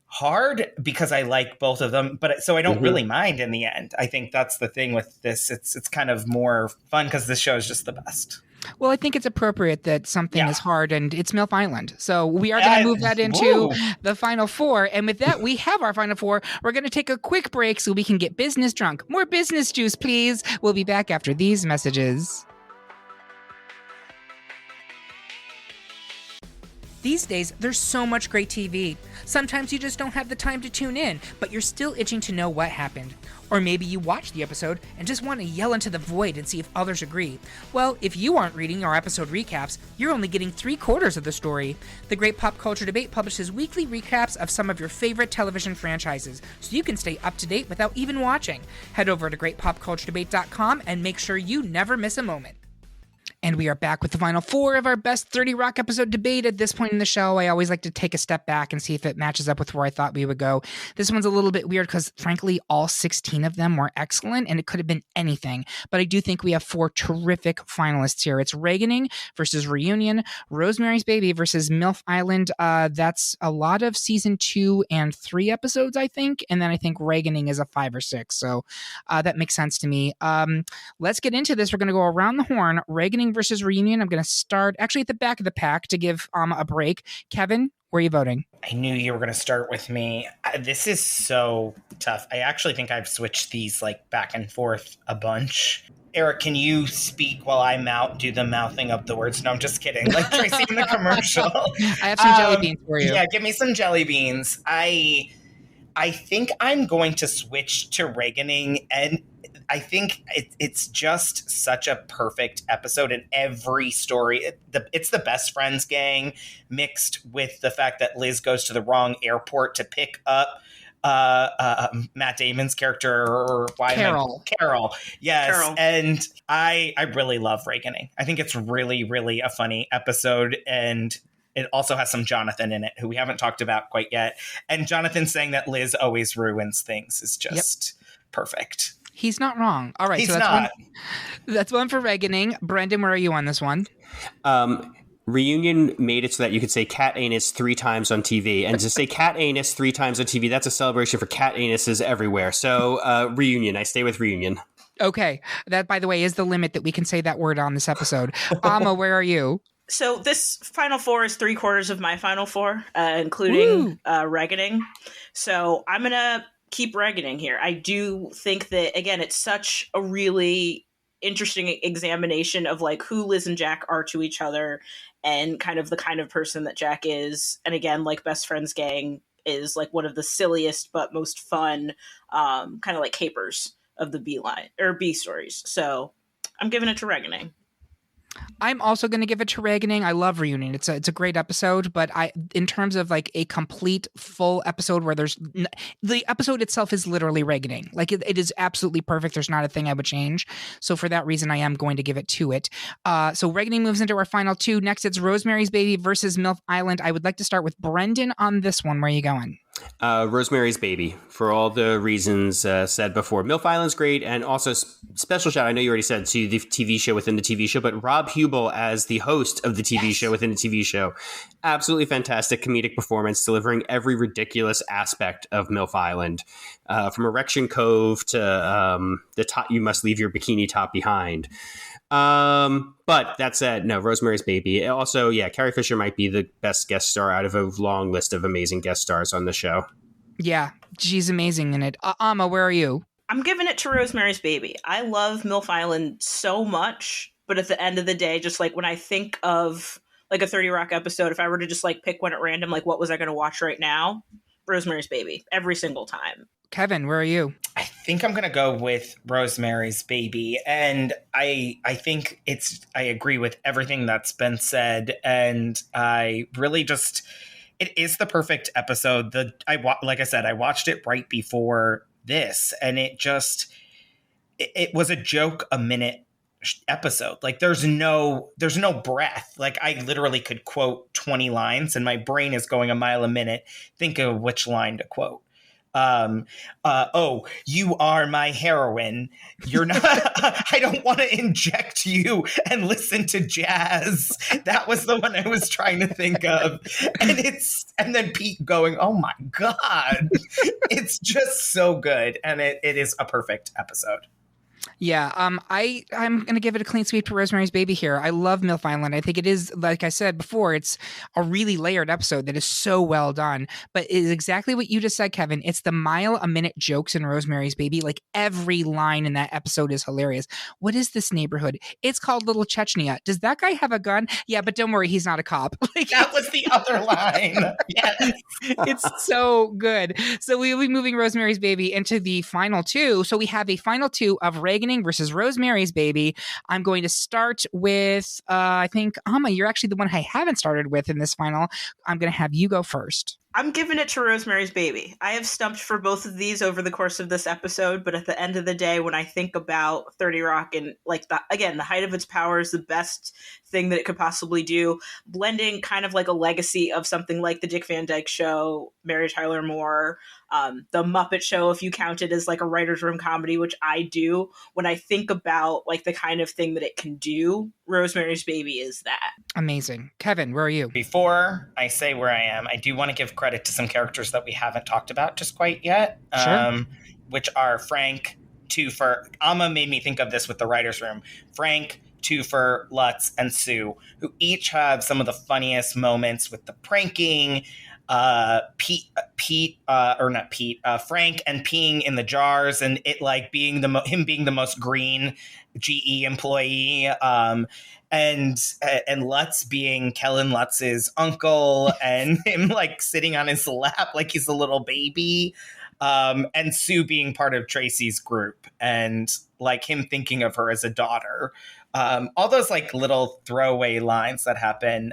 hard because I like both of them, but so I don't really mind in the end. I think that's the thing with this. It's kind of more fun because this show is just the best. Well, I think it's appropriate that something is hard, and it's MILF Island. So we are going to move that into the final four. And with that, we have our final four. We're going to take a quick break so we can get business drunk. More business juice, please. We'll be back after these messages. These days, there's so much great TV. Sometimes you just don't have the time to tune in, but you're still itching to know what happened. Or maybe you watched the episode and just want to yell into the void and see if others agree. Well, if you aren't reading our episode recaps, you're only getting 3/4 of the story. The Great Pop Culture Debate publishes weekly recaps of some of your favorite television franchises, so you can stay up to date without even watching. Head over to greatpopculturedebate.com and make sure you never miss a moment. And we are back with the final four of our best 30 Rock episode debate. At this point in the show, I always like to take a step back and see if it matches up with where I thought we would go. This one's a little bit weird because, frankly, all 16 of them were excellent, and it could have been anything. But I do think we have four terrific finalists here. It's Reaganing versus Reunion, Rosemary's Baby versus MILF Island. That's a lot of season 2 and 3 episodes, I think. And then I think Reaganing is a 5 or 6. So that makes sense to me. Let's get into this. We're going to go around the horn. Reaganing versus Reunion. I'm going to start actually at the back of the pack to give a break. Kevin, where are you voting? I knew you were going to start with me. This is so tough. I actually think I've switched these like back and forth a bunch. Eric, can you speak while I do the mouthing of the words? No, I'm just kidding. Like Tracy in the commercial. I have some jelly beans for you. Yeah, give me some jelly beans. I think I'm going to switch to Reaganing, and I think it's just such a perfect episode in every story. It's the best friends gang mixed with the fact that Liz goes to the wrong airport to pick up Matt Damon's character. Carol. Yes. Carol. And I really love Reaganing. I think it's really, really a funny episode, and it also has some Jonathan in it, who we haven't talked about quite yet. And Jonathan saying that Liz always ruins things is just perfect. He's not wrong. All right. He's so not. That's one for Reaganing. Brendan, where are you on this one? Reunion made it so that you could say cat anus 3 times on TV. And to say cat anus 3 times on TV, that's a celebration for cat anuses everywhere. So Reunion. I stay with Reunion. Okay. That, by the way, is the limit that we can say that word on this episode. Amma, where are you? So this final four is 3/4 of my final four, including Reaganing. So I'm going to keep Reaganing here. I do think that, again, it's such a really interesting examination of like who Liz and Jack are to each other and kind of person that Jack is. And again, like Best Friends Gang is like one of the silliest but most fun kind of like capers of the B stories. So I'm giving it to Reaganing. I'm also going to give it to Reaganing. I love Reunion. It's a great episode, but in terms of like a complete full episode where the episode itself is literally Reaganing. Like it is absolutely perfect. There's not a thing I would change. So for that reason, I am going to give it to it. So Reaganing moves into our final two. Next, it's Rosemary's Baby versus MILF Island. I would like to start with Brendan on this one. Where are you going? Rosemary's Baby, for all the reasons said before. MILF Island's great, and also special shout, I know you already said, to the TV show within the TV show, but Rob Hubel as the host of the TV show within the TV show. Absolutely fantastic comedic performance, delivering every ridiculous aspect of MILF Island, from Erection Cove to the top, you must leave your bikini top behind. But that said, no, Rosemary's Baby. Also, yeah, Carrie Fisher might be the best guest star out of a long list of amazing guest stars on the show. Yeah, she's amazing in it. Amma, where are you? I'm giving it to Rosemary's Baby. I love MILF Island so much, but at the end of the day, just like when I think of like a 30 Rock episode, if I were to just like pick one at random, like what was I going to watch right now? Rosemary's Baby, every single time. Kevin, where are you? I think I'm going to go with Rosemary's Baby. And I think I agree with everything that's been said. And I really it is the perfect episode. Like I said, I watched it right before this, and it was a joke a minute episode. Like there's no breath. Like I literally could quote 20 lines and my brain is going a mile a minute. Think of which line to quote. Oh, you are my heroine. You're not, I don't want to inject you and listen to jazz. That was the one I was trying to think of. And then Pete going, oh my God, it's just so good. And it is a perfect episode. Yeah, I'm gonna give it a clean sweep to Rosemary's Baby here. I love MILF Island. I think it is, like I said before, it's a really layered episode that is so well done. But it is exactly what you just said, Kevin. It's the mile-a-minute jokes in Rosemary's Baby. Like every line in that episode is hilarious. What is this neighborhood? It's called Little Chechnya. Does that guy have a gun? Yeah, but don't worry, he's not a cop. Like, That was the other line. Yes. it's so good. So we'll be moving Rosemary's Baby into the final two. So we have a final two of Reaganing versus Rosemary's Baby. I'm going to start with, I think, Amma, you're actually the one I haven't started with in this final. I'm going to have you go first. I'm giving it to Rosemary's Baby. I have stumped for both of these over the course of this episode, but at the end of the day, when I think about 30 Rock and the height of its power is the best thing that it could possibly do, blending kind of like a legacy of something like the Dick Van Dyke Show, Mary Tyler Moore, the Muppet Show, if you count it as like a writer's room comedy, which I do. When I think about like the kind of thing that it can do, Rosemary's Baby is that. Amazing. Kevin, where are you? Before I say where I am, I do want to give credit to some characters that we haven't talked about just quite yet, Sure. Which are Frank, Toofer. Amma made me think of this with the writer's room. Frank, Toofer, Lutz, and Sue, who each have some of the funniest moments with the pranking, Frank and peeing in the jars, and it like being him being the most green GE employee, and Lutz being Kellen Lutz's uncle, and him like sitting on his lap like he's a little baby, and Sue being part of Tracy's group, and like him thinking of her as a daughter. All those like little throwaway lines that happen,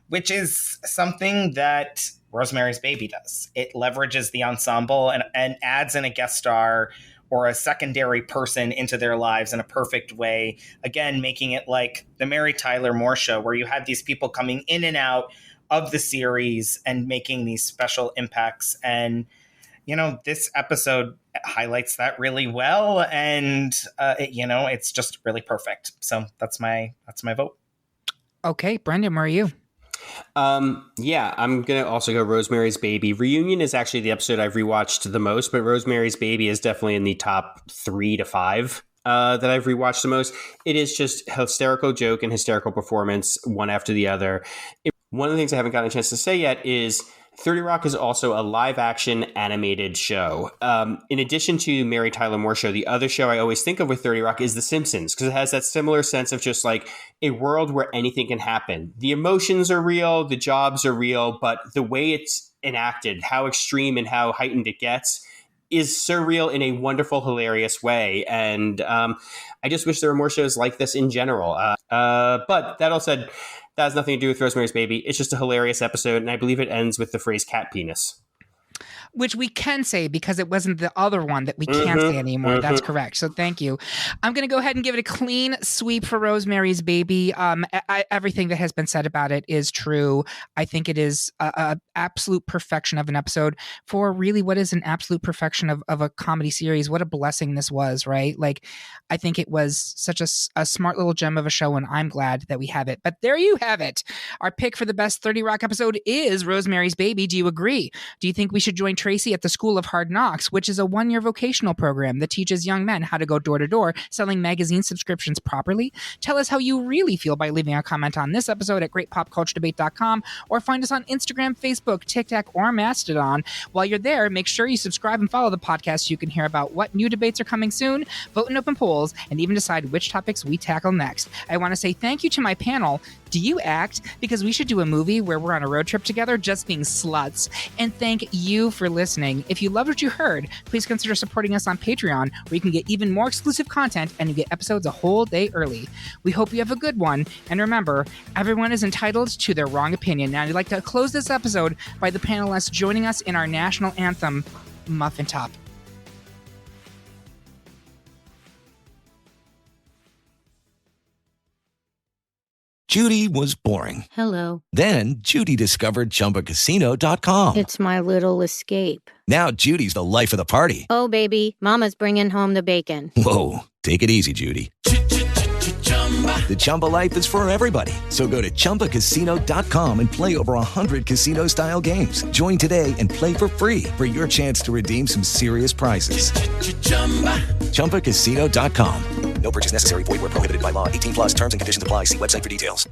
which is something that Rosemary's Baby does. It leverages the ensemble and adds in a guest star or a secondary person into their lives in a perfect way. Again, making it like the Mary Tyler Moore Show, where you have these people coming in and out of the series and making these special impacts. And, you know, this episode highlights that really well. And, it's just really perfect. So that's my vote. Okay, Brendan, where are you? I'm going to also go Rosemary's Baby. Reunion is actually the episode I've rewatched the most, but Rosemary's Baby is definitely in the top 3 to 5 that I've rewatched the most. It is just hysterical joke and hysterical performance, one after the other. One of the things I haven't gotten a chance to say yet is 30 Rock is also a live-action animated show. In addition to Mary Tyler Moore Show, the other show I always think of with 30 Rock is The Simpsons, because it has that similar sense of just like a world where anything can happen. The emotions are real, the jobs are real, but the way it's enacted, how extreme and how heightened it gets, is surreal in a wonderful, hilarious way. And I just wish there were more shows like this in general. But that all said, that has nothing to do with Rosemary's Baby. It's just a hilarious episode, and I believe it ends with the phrase cat penis. Which we can say because it wasn't the other one that we can't say anymore. That's correct. So thank you. I'm going to go ahead and give it a clean sweep for Rosemary's Baby. Everything that has been said about it is true. I think it is an absolute perfection of an episode for really what is an absolute perfection of a comedy series. What a blessing this was, right? Like, I think it was such a smart little gem of a show, and I'm glad that we have it. But there you have it. Our pick for the best 30 Rock episode is Rosemary's Baby. Do you agree? Do you think we should join Tracy at the School of Hard Knocks, which is a 1-year vocational program that teaches young men how to go door to door selling magazine subscriptions properly? Tell us how you really feel by leaving a comment on this episode at greatpopculturedebate.com, or find us on Instagram, Facebook, TikTok, or Mastodon. While you're there, make sure you subscribe and follow the podcast so you can hear about what new debates are coming soon, vote in open polls, and even decide which topics we tackle next. I want to say thank you to my panel. Do you act? Because we should do a movie where we're on a road trip together just being sluts. And thank you for listening. If you loved what you heard, please consider supporting us on Patreon, where you can get even more exclusive content and you get episodes a whole day early. We hope you have a good one. And remember, everyone is entitled to their wrong opinion. Now, I'd like to close this episode by the panelists joining us in our national anthem, Muffin Top. Judy was boring. Hello. Then Judy discovered ChumbaCasino.com. It's my little escape. Now Judy's the life of the party. Oh, baby, mama's bringing home the bacon. Whoa, take it easy, Judy. The Chumba life is for everybody. So go to ChumbaCasino.com and play over 100 casino-style games. Join today and play for free for your chance to redeem some serious prizes. ChumbaCasino.com. No purchase necessary. Void where prohibited by law. 18 plus terms and conditions apply. See website for details.